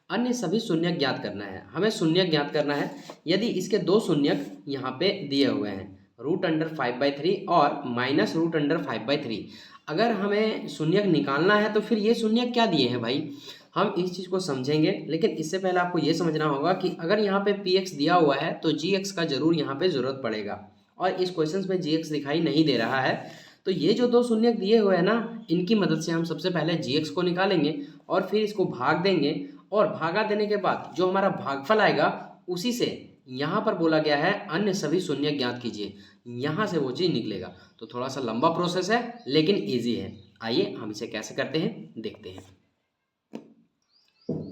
अन्य सभी शून्य ज्ञात करना है, हमें शून्य ज्ञात करना है। यदि इसके 2 शून्यक यहाँ पे दिए हुए हैं, √5/3 और -√5/3, अगर हमें शून्यक निकालना है तो फिर ये शून्यक क्या दिए हैं भाई, हम इस चीज़ को समझेंगे। लेकिन इससे पहले आपको ये समझना होगा कि अगर यहाँ पे px दिया हुआ है तो gx का जरूर यहाँ पे ज़रूरत पड़ेगा, और इस क्वेश्चन में gx दिखाई नहीं दे रहा है। तो ये जो 2 शून्यक दिए हुए हैं ना, इनकी मदद से हम सबसे पहले gx को निकालेंगे और फिर इसको भाग देंगे, और भागा देने के बाद जो हमारा भागफल आएगा उसी से यहाँ पर बोला गया है अन्य सभी शून्य ज्ञात कीजिए, यहाँ से वो चीज़ निकलेगा। तो थोड़ा सा लंबा प्रोसेस है लेकिन ईजी है। आइए हम इसे कैसे करते हैं देखते हैं।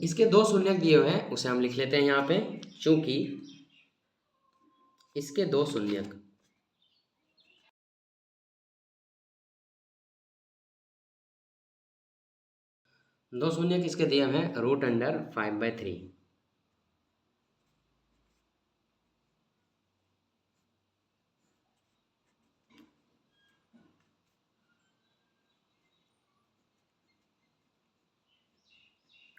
इसके 2 शून्यक दिए हुए हैं, उसे हम लिख लेते हैं यहाँ पे। चूंकि इसके 2 शून्यक किसके दिए हुए हैं, √5/3।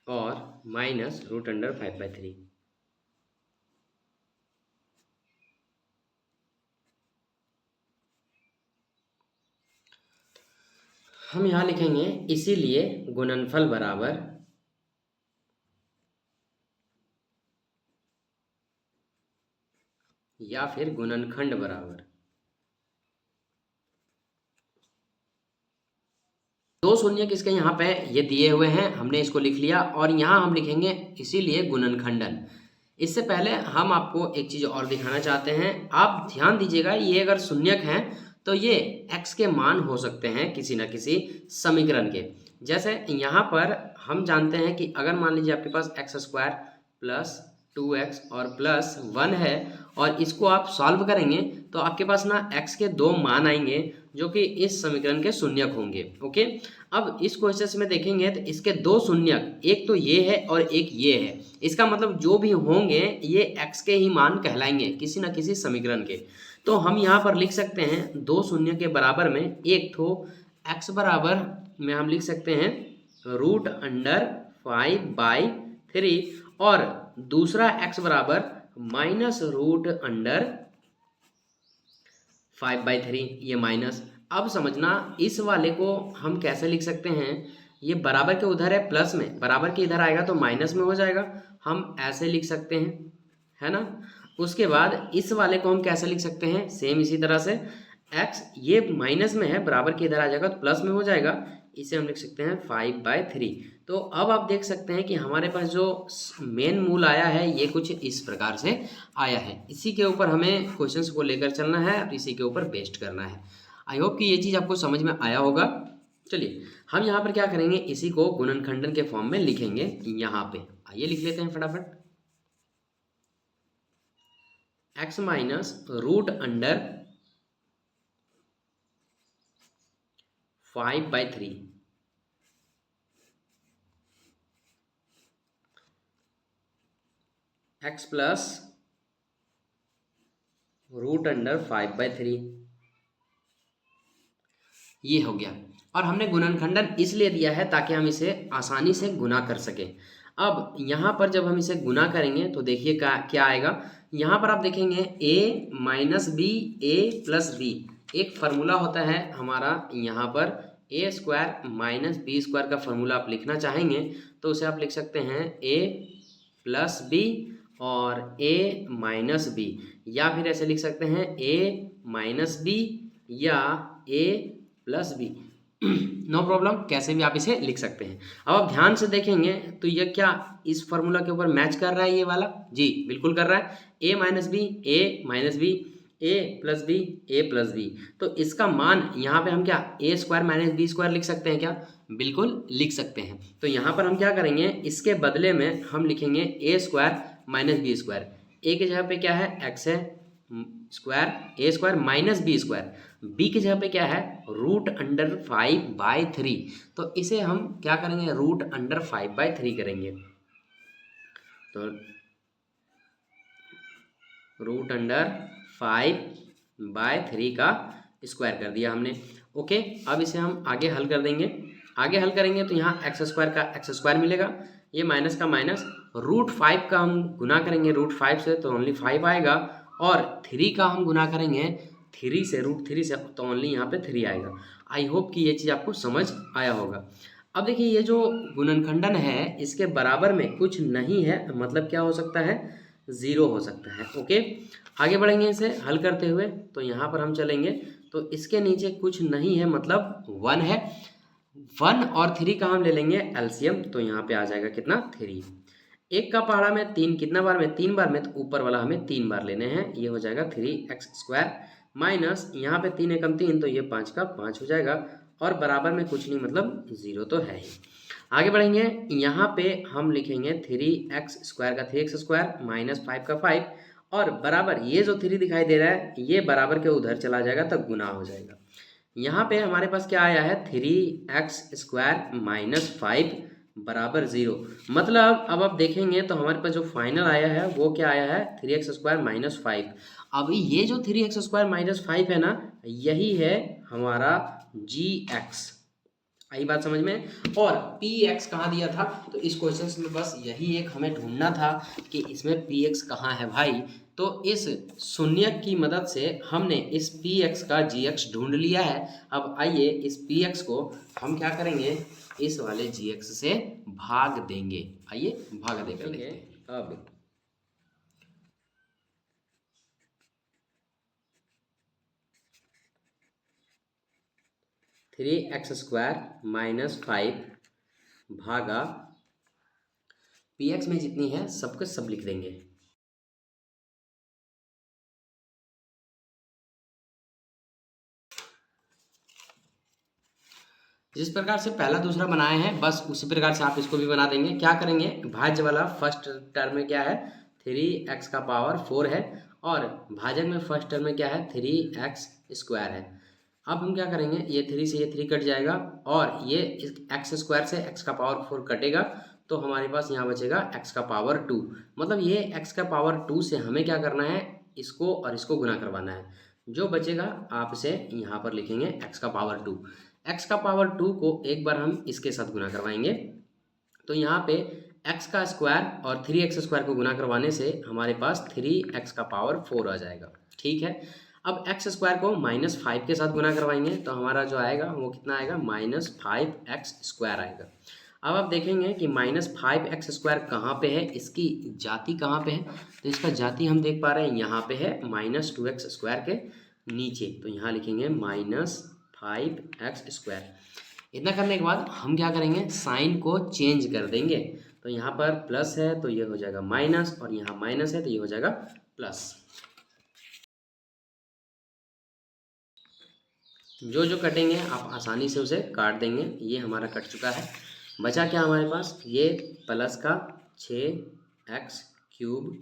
और -√5/3। हम यहाँ लिखेंगे इसीलिए गुणनफल बराबर या फिर गुणनखंड बराबर 2 शून्य किसके यहाँ पे ये दिए हुए हैं, हमने इसको लिख लिया, और यहाँ हम लिखेंगे इसीलिए गुणनखंडन। इससे पहले हम आपको एक चीज़ और दिखाना चाहते हैं, आप ध्यान दीजिएगा। ये अगर शून्यक हैं तो ये x के मान हो सकते हैं किसी न किसी समीकरण के। जैसे यहाँ पर हम जानते हैं कि अगर मान लीजिए आपके पास x² + 2x और प्लस 1 है, और इसको आप सॉल्व करेंगे तो आपके पास ना x के दो मान आएंगे जो कि इस समीकरण के शून्यक होंगे। ओके, अब इस क्वेश्चन में देखेंगे तो इसके दो शून्यक, एक तो ये है और एक ये है। इसका मतलब जो भी होंगे ये x के ही मान कहलाएंगे किसी न किसी समीकरण के। तो हम यहाँ पर लिख सकते हैं दो शून्य के बराबर में एक ठो x बराबर में हम लिख सकते हैं √5/3 और दूसरा x बराबर -√5/3, ये माइनस। अब समझना इस वाले को हम कैसे लिख सकते हैं, ये बराबर के उधर है प्लस में, बराबर के इधर आएगा तो माइनस में हो जाएगा, हम ऐसे लिख सकते हैं, है ना। उसके बाद इस वाले को हम कैसे लिख सकते हैं, सेम इसी तरह से x ये माइनस में है, बराबर के इधर आ जाएगा तो प्लस में हो जाएगा, इसे हम लिख सकते हैं 5/3। तो अब आप देख सकते हैं कि हमारे पास जो मेन मूल आया है ये कुछ इस प्रकार से आया है। इसी के ऊपर हमें क्वेश्चंस को लेकर चलना है और इसी के ऊपर बेस्ड करना है। आई होप कि ये चीज़ आपको समझ में आया होगा। चलिए हम यहाँ पर क्या करेंगे, इसी को गुणनखंडन के फॉर्म में लिखेंगे। यहाँ पे आइए लिख लेते हैं फटाफट, x माइनस √5/3 x प्लस √5/3, ये हो गया। और हमने गुणनखंडन इसलिए दिया है ताकि हम इसे आसानी से गुना कर सकें। अब यहाँ पर जब हम इसे गुना करेंगे तो देखिए क्या आएगा। यहाँ पर आप देखेंगे a minus b a plus b, एक फार्मूला होता है हमारा यहाँ पर a² माइनस b² का फार्मूला आप लिखना चाहेंगे तो उसे आप लिख सकते हैं a प्लस बी और a माइनस बी, या फिर ऐसे लिख सकते हैं a माइनस बी या a plus b, no problem, कैसे भी आप इसे लिख सकते हैं। अब आप ध्यान से देखेंगे तो ये क्या इस फार्मूला के ऊपर मैच कर रहा है, ये वाला जी बिल्कुल कर रहा है। a minus b a minus b, a plus b a plus b, तो इसका मान यहाँ पे हम क्या a² माइनस b² लिख सकते हैं क्या, बिल्कुल लिख सकते हैं। तो यहाँ पर हम क्या करेंगे, इसके बदले में हम लिखेंगे a² माइनस b², a की जगह पे क्या है x है square, a² minus b², b की जगह पे क्या है √5/3, तो इसे हम क्या करेंगे √5/3 करेंगे, तो √5/3 का स्क्वायर कर दिया हमने। ओके, अब इसे हम आगे हल कर देंगे। आगे हल करेंगे तो यहाँ x² का x² मिलेगा, ये माइनस का माइनस, √5 का हम गुना करेंगे √5 से तो ओनली 5 आएगा, और 3 का हम गुना करेंगे 3 से √3 से तो ओनली यहाँ पे 3 आएगा। आई होप कि ये चीज़ आपको समझ आया होगा। अब देखिए ये जो गुणनखंडन है इसके बराबर में कुछ नहीं है, मतलब क्या हो सकता है, 0 हो सकता है। ओके, आगे बढ़ेंगे इसे हल करते हुए, तो यहाँ पर हम चलेंगे तो इसके नीचे कुछ नहीं है, मतलब 1 है। 1 और 3 का हम ले लेंगे एलसीएम, तो यहाँ पे आ जाएगा कितना 3। एक का पहाड़ा में 3 कितना बार में, 3 बार में, तो ऊपर वाला हमें 3 बार लेने हैं, ये हो जाएगा 3x² माइनस यहाँ पे 3 एकम 3 तो ये 5 का 5 हो जाएगा, और बराबर में कुछ नहीं मतलब 0 तो है ही। आगे बढ़ेंगे, यहाँ पे हम लिखेंगे 3x² का 3x² माइनस 5 का 5, और बराबर ये जो 3 दिखाई दे रहा है ये बराबर के उधर चला जाएगा तब गुना हो जाएगा। यहाँ पे हमारे पास क्या आया है 3x² माइनस 5 बराबर 0, मतलब अब आप देखेंगे तो हमारे पास जो फाइनल आया है वो क्या आया है 3x² माइनस 5। अभी ये जो 3x² माइनस 5 है ना, यही है हमारा gx, आई बात समझ में। और px कहाँ दिया था, तो इस क्वेश्चन में बस यही एक हमें ढूंढना था कि इसमें px कहाँ है भाई, तो इस शून्य की मदद से हमने इस px का gx ढूंढ लिया है। अब आइए इस px को हम क्या करेंगे, इस वाले gx से भाग देंगे, आइए भाग देकर लेते हैं। अब 3x² माइनस 5 भागा px में जितनी है सबके सब लिख देंगे। जिस प्रकार से पहला दूसरा बनाए हैं बस उसी प्रकार से आप इसको भी बना देंगे। क्या करेंगे, भाज्य वाला फर्स्ट टर्म में क्या है 3x का पावर 4 है और भाजक में फर्स्ट टर्म में क्या है 3x स्क्वायर है। अब हम क्या करेंगे, ये 3 से ये 3 कट जाएगा और ये एक्स स्क्वायर से x का पावर 4 कटेगा, तो हमारे पास यहाँ बचेगा x का पावर 2। मतलब ये x का पावर 2 से हमें क्या करना है, इसको और इसको गुना करवाना है। जो बचेगा आप इसे यहाँ पर लिखेंगे x का पावर 2। x का पावर 2 को एक बार हम इसके साथ गुना करवाएंगे, तो यहाँ पे x का स्क्वायर और 3x स्क्वायर को गुना करवाने से हमारे पास 3x का पावर 4 आ जाएगा। ठीक है, अब x स्क्वायर को -5 के साथ गुना करवाएंगे तो हमारा जो आएगा वो कितना आएगा, -5x स्क्वायर आएगा। अब आप देखेंगे कि -5x स्क्वायर कहाँ पे है, इसकी जाति कहाँ पे है, तो इसका जाति हम देख पा रहे हैं यहाँ पे है -2x स्क्वायर के नीचे, तो यहाँ लिखेंगे -5x स्क्वायर। इतना करने के बाद हम क्या करेंगे, साइन को चेंज कर देंगे, तो यहाँ पर प्लस है तो ये हो जाएगा माइनस, और यहाँ माइनस है तो ये हो जाएगा प्लस। जो जो कटेंगे आप आसानी से उसे काट देंगे। ये हमारा कट चुका है। बचा क्या हमारे पास, ये प्लस का 6x क्यूब,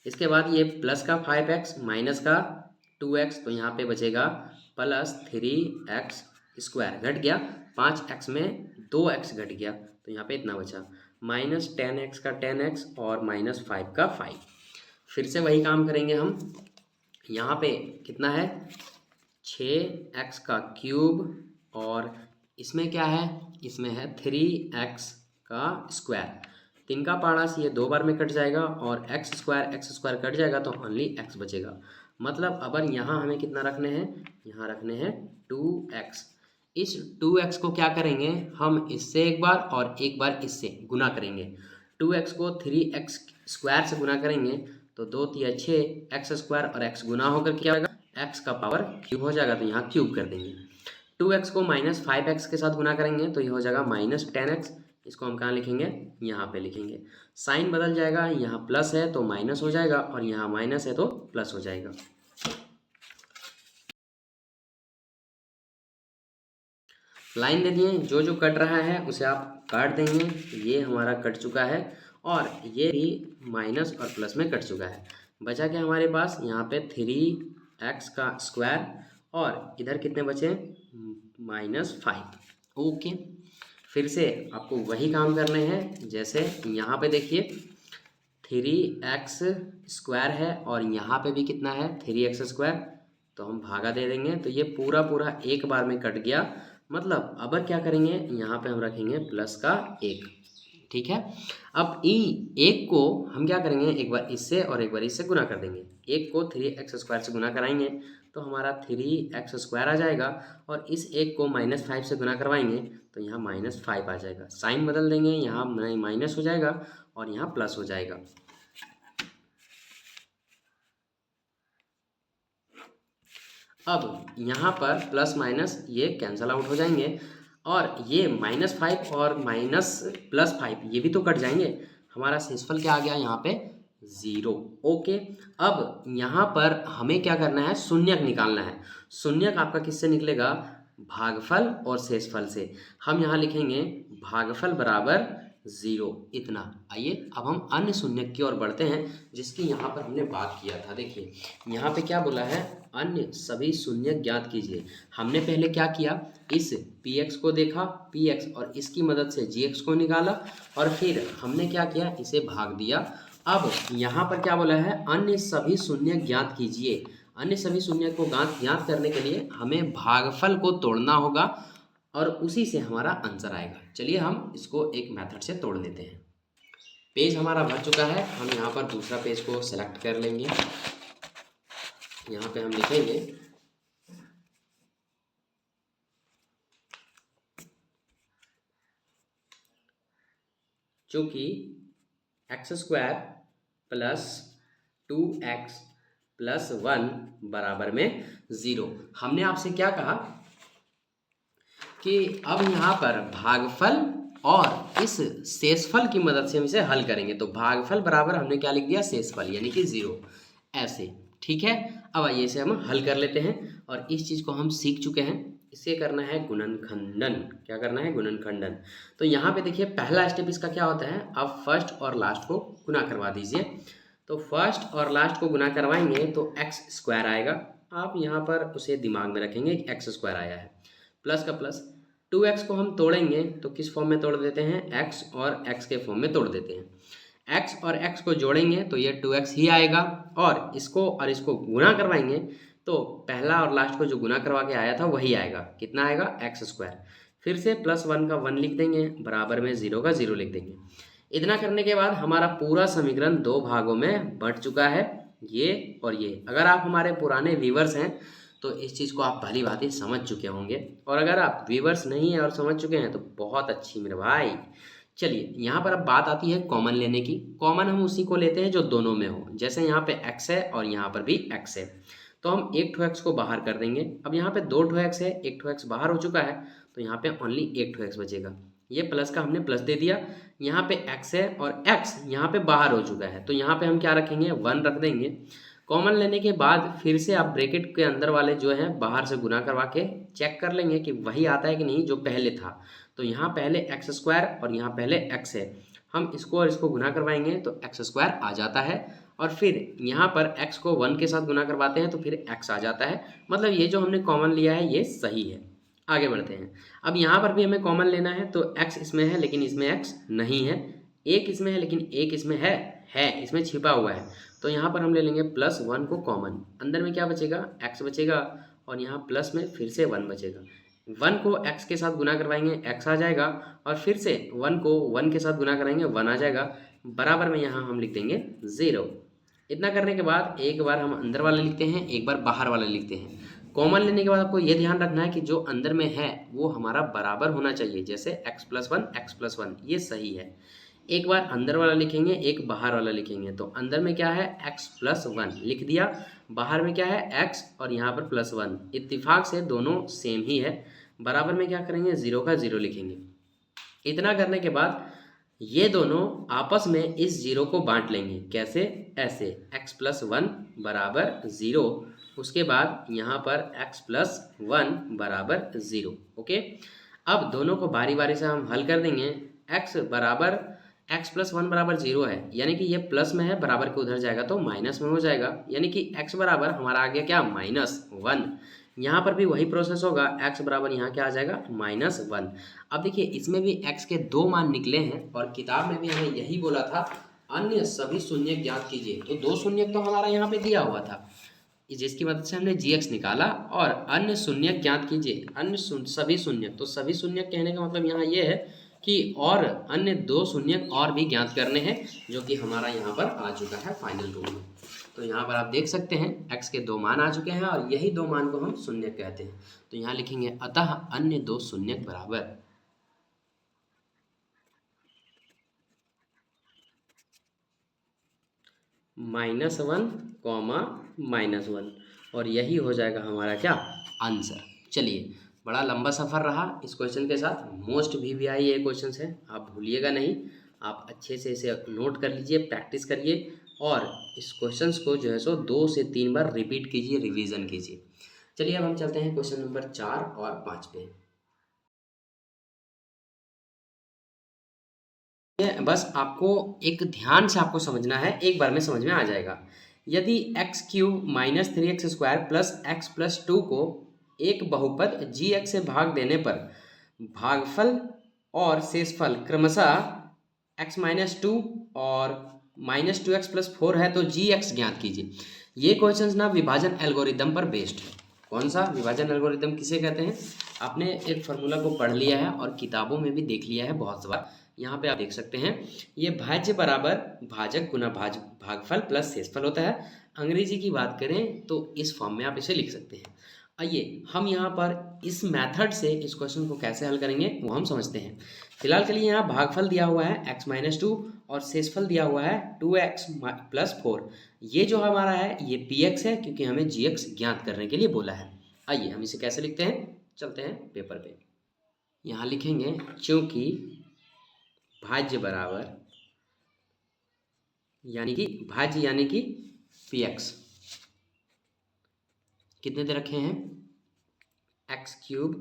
इसके बाद ये प्लस का 5x माइनस का 2x, तो यहाँ पे बचेगा +3x स्क्वायर। घट गया 5x में 2x घट गया, तो यहाँ पे इतना बचा -10x का 10x और -5 का 5। फिर से वही काम करेंगे हम। यहाँ पे कितना है 6x का क्यूब, और इसमें क्या है, इसमें है 3x का स्क्वायर। 3 का पाड़ा से ये 2 बार में कट जाएगा और x स्क्वायर कट जाएगा तो ओनली x बचेगा। मतलब अब यहाँ हमें कितना रखने हैं, यहाँ रखने हैं 2x। इस 2x को क्या करेंगे, हम इससे एक बार और एक बार इससे गुना करेंगे। 2x को 3x स्क्वायर से गुना करेंगे तो 2 3 6 x स्क्वायर और x गुना होकर क्या होगा, x का पावर क्यूब हो जाएगा, तो यहाँ क्यूब कर देंगे। 2x को -5x के साथ गुना करेंगे तो ये हो जाएगा -10x। इसको हम कहाँ लिखेंगे, यहाँ पे लिखेंगे। साइन बदल जाएगा, यहाँ प्लस है तो माइनस हो जाएगा और यहाँ माइनस है तो प्लस हो जाएगा। लाइन दे दिए, जो जो कट रहा है उसे आप काट देंगे। ये हमारा कट चुका है और ये भी माइनस और प्लस में कट चुका है। बचा क्या हमारे पास, यहाँ पे 3x का स्क्वायर और इधर कितने बचे -5। ओके, फिर से आपको वही काम करने हैं। जैसे यहाँ पे देखिए 3x स्क्वायर है और यहाँ पे भी कितना है 3x स्क्वायर, तो हम भागा दे देंगे तो ये पूरा पूरा एक बार में कट गया। मतलब अब क्या करेंगे, यहाँ पे हम रखेंगे प्लस का 1। ठीक है, अब एक को हम क्या करेंगे, एक बार इससे और एक बार इससे गुना कर देंगे। एक को 3x स्क्वायर से गुना कराएंगे तो हमारा 3x स्क्वायर आ जाएगा, और इस एक को -5 से गुना करवाएंगे तो यहाँ -5 आ जाएगा। साइन बदल देंगे, यहाँ माइनस हो जाएगा और यहाँ प्लस हो जाएगा। अब यहाँ पर प्लस माइनस ये कैंसल आउट हो जाएंगे और ये -5 और +5 ये भी तो कट जाएंगे। हमारा शेषफल क्या आ गया यहाँ पे 0। ओके, अब यहाँ पर हमें क्या करना है, शून्यक निकालना है। शून्यक आपका किससे निकलेगा, भागफल और शेषफल से। हम यहाँ लिखेंगे भागफल बराबर 0 इतना। आइए अब हम अन्य शून्यक की ओर बढ़ते हैं जिसकी यहाँ पर हमने बात किया था। देखिए यहाँ पे क्या बोला है, अन्य सभी शून्यक ज्ञात कीजिए। हमने पहले क्या किया, इस px को देखा, px और इसकी मदद से gx को निकाला और फिर हमने क्या किया, इसे भाग दिया। अब यहाँ पर क्या बोला है, अन्य सभी शून्यक ज्ञात कीजिए। अन्य सभी शून्यक को ज्ञात करने के लिए हमें भागफल को तोड़ना होगा और उसी से हमारा आंसर आएगा। चलिए हम इसको एक मेथड से तोड़ लेते हैं। पेज हमारा भर चुका है, हम यहाँ पर दूसरा पेज को सेलेक्ट कर लेंगे। यहाँ पे हम लिखेंगे चूँकि x² + 2x + 1 बराबर में 0। हमने आपसे क्या कहा कि अब यहाँ पर भागफल और इस शेषफल की मदद से हम इसे हल करेंगे। तो भागफल बराबर हमने क्या लिख दिया, शेषफल यानी कि 0 ऐसे। ठीक है, अब आइए इसे हम हल कर लेते हैं और इस चीज़ को हम सीख चुके हैं। इसे करना है गुणनखंडन। क्या करना है, गुणनखंडन। तो यहाँ पे देखिए पहला स्टेप इसका क्या होता है, आप फर्स्ट और लास्ट को गुना करवा दीजिए। तो फर्स्ट और लास्ट को गुना करवाएंगे तो एक्स स्क्वायर आएगा। आप यहाँ पर उसे दिमाग में रखेंगे कि एक्स स्क्वायर आया है, प्लस का प्लस। 2x को हम तोड़ेंगे तो किस फॉर्म में तोड़ देते हैं, x और x के फॉर्म में तोड़ देते हैं। x और x को जोड़ेंगे तो ये 2x ही आएगा, और इसको गुना करवाएंगे तो पहला और लास्ट को जो गुना करवा के आया था वही आएगा। कितना आएगा, एक्स स्क्वायर। फिर से +1 का 1 लिख देंगे, बराबर में 0 का 0 लिख देंगे। इतना करने के बाद हमारा पूरा समीकरण दो भागों में बंट चुका है, ये और ये। अगर आप हमारे पुराने व्यूअर्स हैं तो इस चीज़ को आप भली भांति समझ चुके होंगे, और अगर आप व्यूअर्स नहीं हैं और समझ चुके हैं तो बहुत अच्छी मेरे भाई। चलिए यहाँ पर अब बात आती है कॉमन लेने की। कॉमन हम उसी को लेते हैं जो दोनों में हो, जैसे यहाँ पे x है और यहाँ पर भी x है, तो हम एक ठो x को बाहर कर देंगे। अब यहाँ पे दो ठो x है, एक ठो x बाहर हो चुका है, तो यहाँ पे ओनली एक ठो x बचेगा। ये प्लस का हमने प्लस दे दिया, यहाँ पे x है और x यहाँ पे बाहर हो चुका है, तो यहाँ पे हम क्या रखेंगे, 1 रख देंगे। कॉमन लेने के बाद फिर से आप ब्रैकेट के अंदर वाले जो है बाहर से गुना करवा के चेक कर लेंगे कि वही आता है कि नहीं जो पहले था। तो यहाँ पहले एक्स स्क्वायर और यहाँ पहले एक्स है, हम इसको और इसको गुना करवाएंगे तो एक्स स्क्वायर आ जाता है, और फिर यहाँ पर x को 1 के साथ गुना करवाते हैं तो फिर x आ जाता है। मतलब ये जो हमने कॉमन लिया है ये सही है। आगे बढ़ते हैं। अब यहाँ पर भी हमें कॉमन लेना है, तो x इसमें है लेकिन इसमें x नहीं है, एक इसमें है लेकिन एक इसमें है इसमें छिपा हुआ है। तो यहाँ पर हम ले लेंगे +1 को कॉमन, अंदर में क्या बचेगा, x बचेगा, और यहाँ प्लस में फिर से 1 बचेगा। 1 को x के साथ गुना करवाएंगे x आ जाएगा, और फिर से 1 को 1 के साथ गुना कराएंगे 1 आ जाएगा, बराबर में यहाँ हम लिख देंगे 0। इतना करने के बाद एक बार हम अंदर वाला लिखते हैं, एक बार बाहर वाला लिखते हैं। कॉमन लेने के बाद आपको ये ध्यान रखना है कि जो अंदर में है वो हमारा बराबर होना चाहिए, जैसे x+1 ये सही है। एक बार अंदर वाला लिखेंगे, एक बाहर वाला लिखेंगे, तो अंदर में क्या है, x+1 लिख दिया, बाहर में क्या है x और यहाँ पर +1, इत्तेफाक से दोनों सेम ही है। बराबर में क्या करेंगे, 0 का 0 लिखेंगे। इतना करने के बाद ये दोनों आपस में इस 0 को बांट लेंगे। कैसे, ऐसे x+1 बराबर 0, उसके बाद यहाँ पर x+1 बराबर 0। ओके, अब दोनों को बारी बारी से हम हल कर देंगे। x+1 बराबर 0 है, यानी कि ये प्लस में है, बराबर के उधर जाएगा तो माइनस में हो जाएगा, यानी कि x बराबर हमारा आ गया क्या, -1। यहाँ पर भी वही प्रोसेस होगा, x बराबर यहाँ क्या आ जाएगा, -1। अब देखिए इसमें भी x के 2 मान निकले हैं, और किताब में भी हमें यही बोला था, अन्य सभी शून्यक ज्ञात कीजिए। तो 2 शून्यक तो हमारा यहाँ पे दिया हुआ था, जिसकी मदद से हमने gx निकाला, और अन्य शून्यक ज्ञात कीजिए, सभी शून्यक। तो सभी शून्यक कहने का मतलब यहाँ ये है कि और अन्य 2 शून्यक और भी ज्ञात करने हैं, जो कि हमारा यहाँ पर आ चुका है फाइनल रूप में। तो यहाँ पर आप देख सकते हैं x के 2 मान आ चुके हैं, और यही 2 मान को हम शून्यक कहते हैं। तो यहाँ लिखेंगे अतः अन्य 2 शून्यक बराबर -1, -1, और यही हो जाएगा हमारा क्या, आंसर। चलिए, बड़ा लंबा सफ़र रहा इस क्वेश्चन के साथ। मोस्ट VVI ये क्वेश्चन है, आप भूलिएगा नहीं, आप अच्छे से इसे नोट कर लीजिए, प्रैक्टिस करिए, और इस क्वेश्चंस को जो है सो 2 से 3 बार रिपीट कीजिए, रिवीजन कीजिए। चलिए अब हम चलते हैं क्वेश्चन नंबर 4 और 5 पे। बस आपको एक ध्यान से आपको समझना है, एक बार में समझ में आ जाएगा। यदि x³ -3x² प्लस x+2 को एक बहुपद gx से भाग देने पर भागफल और शेषफल क्रमशः x-2 और -2x+4 है तो gx ज्ञात कीजिए। ये क्वेश्चंस ना विभाजन एल्गोरिदम पर बेस्ड है। कौन सा विभाजन एल्गोरिदम किसे कहते हैं, आपने एक फार्मूला को पढ़ लिया है और किताबों में भी देख लिया है बहुत बार। यहाँ पे आप देख सकते हैं, ये भाज्य बराबर भाजक गुना भागफल प्लस शेषफल होता है। अंग्रेजी की बात करें तो इस फॉर्म में आप इसे लिख सकते हैं। आइए हम यहाँ पर इस मेथड से इस क्वेश्चन को कैसे हल करेंगे वो हम समझते हैं। फिलहाल के लिए यहाँ भागफल दिया हुआ है x-2 और शेषफल दिया हुआ है 2x+4। ये जो हमारा है ये px है, क्योंकि हमें gx ज्ञात करने के लिए बोला है। आइए हम इसे कैसे लिखते हैं, चलते हैं पेपर पे। यहाँ लिखेंगे चूंकि भाज्य बराबर यानी कि px कितने दे रखे हैं, x³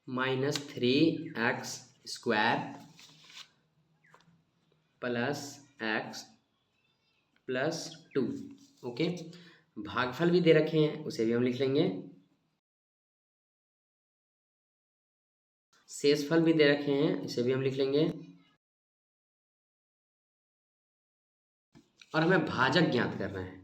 minus 3x² plus x प्लस 2। ओके, भागफल भी दे रखे हैं, उसे भी हम लिख लेंगे। शेषफल भी दे रखे हैं, इसे भी हम लिख लेंगे। और हमें भाजक ज्ञात करना है।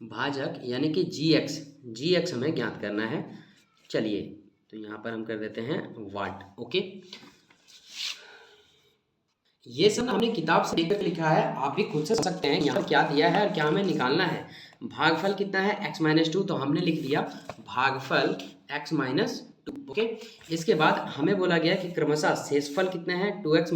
भाजक यानी कि जी एक्स हमें ज्ञात करना है। चलिए, तो यहाँ पर हम कर देते हैं वाट। ओके, ये सब हमने किताब से देखकर लिखा है, आप भी खुद से समझ सकते हैं यहाँ पर क्या दिया है और क्या हमें निकालना है। भागफल कितना है x-2, तो हमने लिख दिया भागफल x-2। ओके, इसके बाद हमें बोला गया कि क्रमशः शेषफल कितना है 2x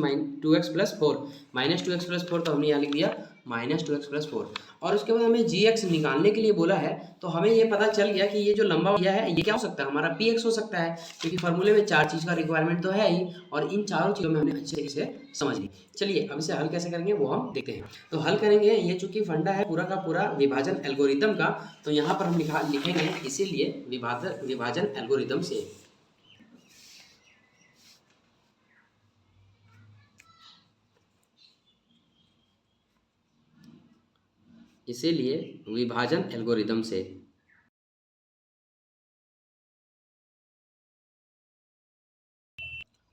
प्लस 4, -2x प्लस 4, तो हमने यहाँ लिख दिया -2x प्लस 4। और उसके बाद हमें gx निकालने के लिए बोला है, तो हमें ये पता चल गया कि ये जो लंबा दिया है ये क्या हो सकता है, हमारा px हो सकता है, क्योंकि फॉर्मूले में 4 चीज़ का रिक्वायरमेंट तो है ही, और इन चारों चीज़ों में हमने अच्छे तरीके से समझ ली। चलिए, अब इसे हल कैसे करेंगे वो हम देखते हैं। तो हल करेंगे, ये चूंकि फंडा है पूरा का पूरा विभाजन एल्गोरिदम का, तो यहाँ पर हम लिखेंगे इसीलिए विभाजन एल्गोरिदम से। इसीलिए विभाजन एल्गोरिदम से।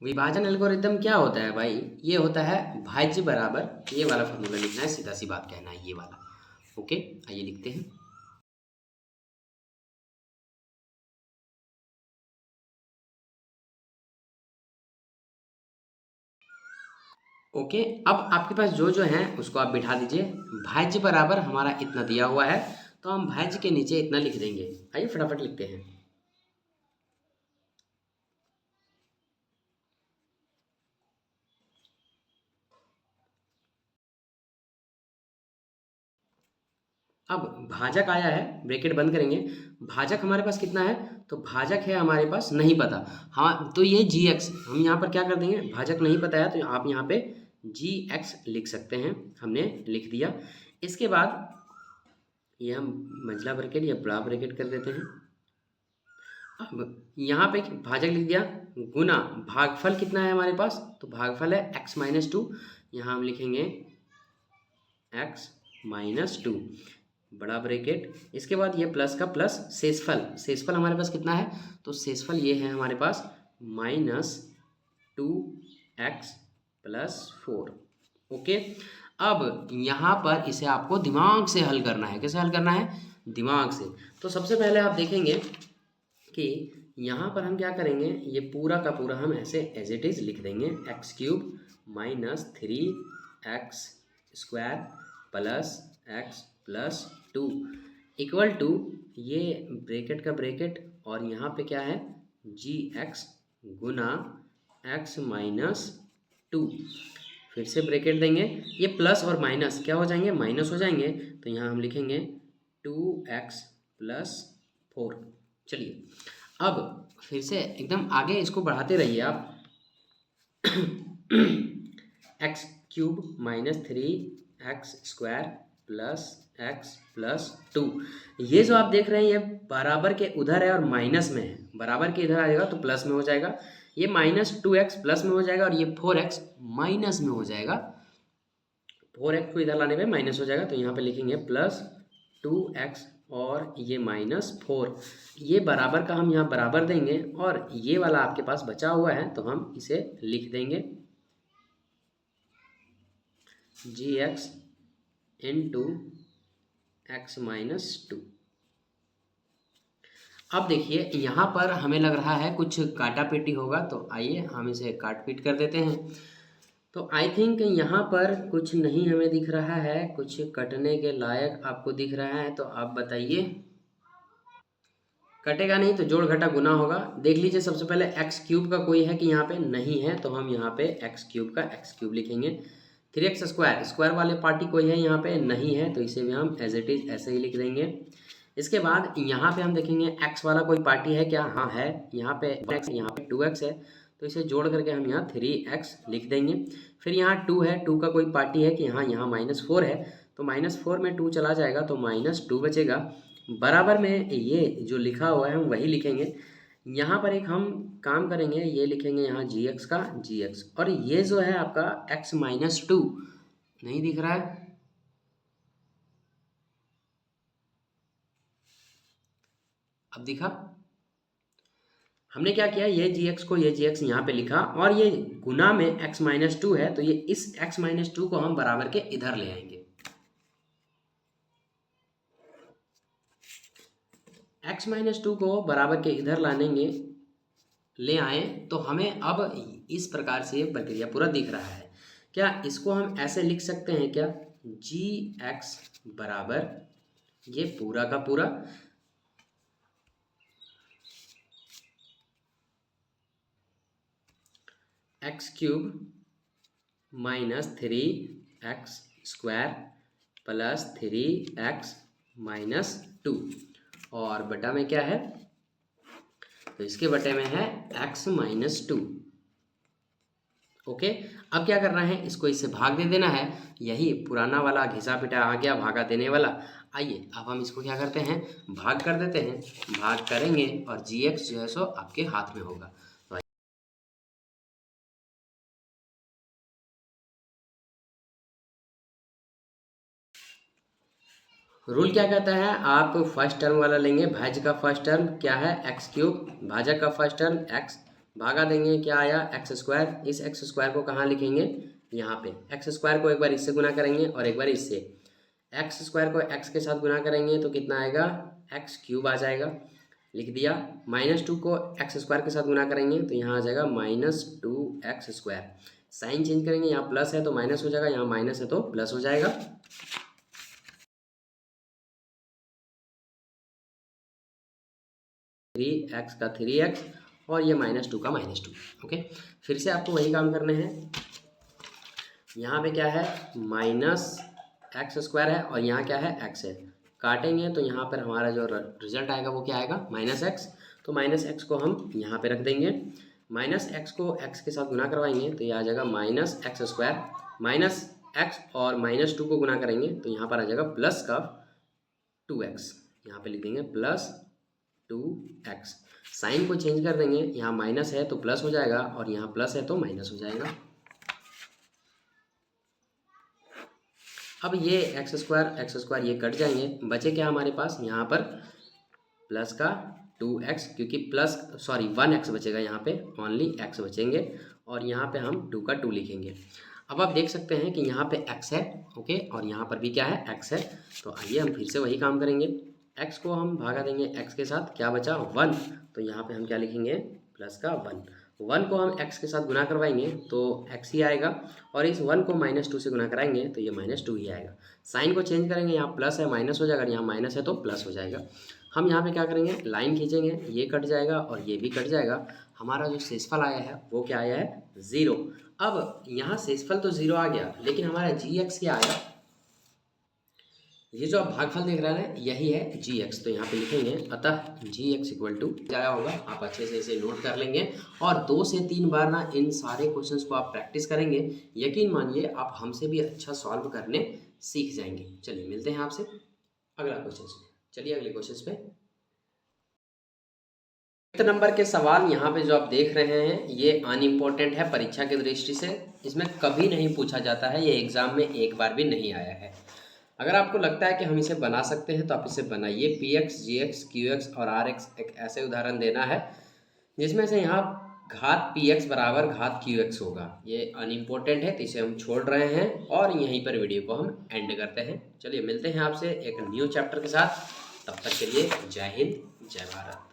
विभाजन एल्गोरिदम क्या होता है भाई, ये होता है भाज्य बराबर, ये वाला फॉर्मूला लिखना है, सीधा सी बात कहना है ये वाला। ओके, आइए लिखते हैं। ओके, अब आपके पास जो जो है उसको आप बिठा दीजिए। भाज्य बराबर हमारा इतना दिया हुआ है, तो हम भाज्य के नीचे इतना लिख देंगे। आइए फटाफट लिखते हैं। अब भाजक आया है, ब्रैकेट बंद करेंगे। भाजक हमारे पास कितना है, तो भाजक है हमारे पास नहीं पता। हाँ, तो ये gx हम यहाँ पर क्या कर देंगे, भाजक नहीं पता है तो आप यहाँ पे gx लिख सकते हैं, हमने लिख दिया। इसके बाद ये हम मंझला ब्रैकेट या बड़ा ब्रैकेट कर देते हैं। अब यहाँ पे भाजक लिख दिया, गुना भागफल कितना है हमारे पास, तो भागफल है x-2, यहाँ हम लिखेंगे x-2 बड़ा ब्रैकेट। इसके बाद ये प्लस का प्लस शेषफल हमारे पास कितना है, तो शेषफल ये है हमारे पास -2x प्लस 4। ओके, अब यहाँ पर इसे आपको दिमाग से हल करना है। कैसे हल करना है, दिमाग से। तो सबसे पहले आप देखेंगे कि यहाँ पर हम क्या करेंगे, ये पूरा का पूरा हम ऐसे एज इट इज़ लिख देंगे, x³ - 3x² प्लस x प्लस 2 इक्वल टू ये ब्रैकेट का ब्रैकेट, और यहाँ पे क्या है gx गुना x-2। फिर से ब्रैकेट देंगे, ये प्लस और माइनस क्या हो जाएंगे, माइनस हो जाएंगे, तो यहाँ हम लिखेंगे 2x प्लस 4। चलिए, अब फिर से एकदम आगे इसको बढ़ाते रहिए आप। x³ - 3x² प्लस x प्लस 2, ये जो आप देख रहे हैं ये बराबर के उधर है और माइनस में है। बराबर के इधर आएगा तो प्लस में हो जाएगा, ये -2x प्लस में हो जाएगा, और ये 4x माइनस में हो जाएगा। 4x को इधर लाने पे माइनस हो जाएगा, तो यहाँ पे लिखेंगे प्लस 2x और ये -4। ये बराबर का हम यहाँ बराबर देंगे, और ये वाला आपके पास बचा हुआ है तो हम इसे लिख देंगे gx इंटू x-2। अब देखिए यहाँ पर हमें लग रहा है कुछ काटा पीटी होगा, तो आइए हम इसे काट पीट कर देते हैं। तो आई थिंक यहाँ पर कुछ नहीं हमें दिख रहा है, कुछ कटने के लायक आपको दिख रहा है, तो आप बताइए। कटेगा नहीं तो जोड़ घटा गुना होगा। देख लीजिए, सबसे पहले x³ का कोई है कि यहाँ पे नहीं है, तो हम यहाँ पे x³ का x³ लिखेंगे। 3x स्क्वायर वाले पार्टी कोई है यहाँ पे नहीं है, तो इसे भी हम एज इट इज ऐसे ही लिख देंगे। इसके बाद यहाँ पे हम देखेंगे x वाला कोई पार्टी है क्या, हाँ है, यहाँ पे x, यहाँ पे 2x है, तो इसे जोड़ करके हम यहाँ 3x लिख देंगे। फिर यहाँ 2 है, 2 का कोई पार्टी है कि हाँ यहाँ -4 है, तो -4 में 2 चला जाएगा तो -2 बचेगा। बराबर में ये जो लिखा हुआ है हम वही लिखेंगे। यहाँ पर एक हम काम करेंगे, ये लिखेंगे यहाँ जी एक्स का जी एक्स, और ये जो है आपका x माइनस टू नहीं दिख रहा है, अब दिखा। हमने क्या किया, ये जी एक्स को ये जी एक्स यहाँ पे लिखा और ये गुना में x माइनस टू है, तो ये इस x माइनस टू को हम बराबर के इधर ले आएंगे। x माइनस टू को बराबर के इधर लानेंगे, ले आए तो हमें अब इस प्रकार से प्रक्रिया पूरा दिख रहा है। क्या इसको हम ऐसे लिख सकते हैं क्या, जी एक्स बराबर ये पूरा का पूरा x cube minus three x square plus three x minus two, और बटा में क्या है, तो इसके बटे में है x माइनस टू। ओके, अब क्या करना है, इसको इससे भाग दे देना है, यही पुराना वाला घिसा पिटा आ गया भागा देने वाला। आइए अब हम इसको क्या करते हैं, भाग कर देते हैं, भाग करेंगे और जी एक्स जो है सो आपके हाथ में होगा। रूल क्या कहता है, आप फर्स्ट टर्म वाला लेंगे, भाज्य का फर्स्ट टर्म क्या है एक्स क्यूब, भाजक का फर्स्ट टर्म एक्स, भागा देंगे क्या आया एक्स स्क्वायर, इस एक्स स्क्वायर को कहाँ लिखेंगे, यहाँ पे एक्स स्क्वायर को एक बार इससे गुना करेंगे और एक बार इससे, एक्स स्क्वायर को एक्स के साथ गुना करेंगे तो कितना आएगा एक्स क्यूब आ जाएगा, लिख दिया। माइनस टू को एक्स स्क्वायर के साथ गुना करेंगे तो यहाँ आ जाएगा minus two x square, sign change करेंगे, यहाँ प्लस है तो माइनस हो जाएगा, यहाँ माइनस है तो प्लस हो जाएगा। थ्री एक्स का थ्री एक्स और ये माइनस टू का माइनस टू। ओके, फिर से आपको वही काम करने हैं, यहाँ पे क्या है माइनस एक्स स्क्वायर है और यहाँ क्या है एक्स है, काटेंगे तो यहाँ पर हमारा जो रिजल्ट आएगा वो क्या आएगा माइनस एक्स, तो माइनस एक्स को हम यहाँ पे रख देंगे, माइनस एक्स को एक्स के साथ गुना करवाएंगे तो ये आ जाएगा minus x square, minus x और माइनस टू को गुना करेंगे तो यहाँ पर आ जाएगा प्लस का टू एक्स, यहाँ पे लिख देंगे प्लस टू एक्स, साइन को चेंज कर देंगे, यहाँ माइनस है तो प्लस हो जाएगा और यहाँ प्लस है तो माइनस हो जाएगा। अब ये एक्स स्क्वायर ये कट जाएंगे, बचे क्या हमारे पास यहाँ पर प्लस का टू एक्स, क्योंकि प्लस सॉरी वन एक्स बचेगा, यहाँ पे ओनली एक्स बचेंगे और यहाँ पे हम टू का टू लिखेंगे। अब आप देख सकते हैं कि यहाँ पे एक्स है, ओके, और यहाँ पर भी क्या है एक्स है, तो आइए हम फिर से वही काम करेंगे, एक्स को हम भागा देंगे एक्स के साथ, क्या बचा वन, तो यहाँ पे हम क्या लिखेंगे प्लस का वन, वन को हम एक्स के साथ गुना करवाएंगे तो एक्स ही आएगा और इस वन को माइनस टू से गुना कराएंगे तो ये माइनस टू ही आएगा, साइन को चेंज करेंगे, यहाँ प्लस है माइनस हो जाएगा, यहाँ माइनस है तो प्लस हो जाएगा। हम यहाँ पे क्या करेंगे लाइन खींचेंगे, ये कट जाएगा और ये भी कट जाएगा, हमारा जो शेषफल आया है वो क्या आया है ज़ीरो। अब यहाँ शेषफल तो ज़ीरो आ गया लेकिन हमारा जी एक्स क्या आया, ये जो आप भागफल देख रहे हैं यही है जी एक्स, तो यहाँ पे लिखेंगे अतः जी एक्स इक्वल टू आया होगा, आप अच्छे से इसे नोट कर लेंगे और 2 से 3 बार ना इन सारे क्वेश्चंस को आप प्रैक्टिस करेंगे, यकीन मानिए आप हमसे भी अच्छा सॉल्व करने सीख जाएंगे। चलिए मिलते हैं आपसे अगला क्वेश्चन में, चलिए अगले क्वेश्चन पे। नंबर के सवाल यहाँ पे जो आप देख रहे हैं ये अनइम्पोर्टेंट है परीक्षा की दृष्टि से, इसमें कभी नहीं पूछा जाता है, ये एग्जाम में एक बार भी नहीं आया है। अगर आपको लगता है कि हम इसे बना सकते हैं तो आप इसे बनाइए, पी एक्स जी एक्स क्यू एक्स और आर एक्स एक ऐसे उदाहरण देना है जिसमें से यहाँ घात पी एक्स बराबर घात क्यू एक्स होगा, ये अनइम्पोर्टेंट है तो इसे हम छोड़ रहे हैं और यहीं पर वीडियो को हम एंड करते हैं। चलिए मिलते हैं आपसे एक न्यू चैप्टर के साथ, तब तक के लिए जय हिंद जय भारत।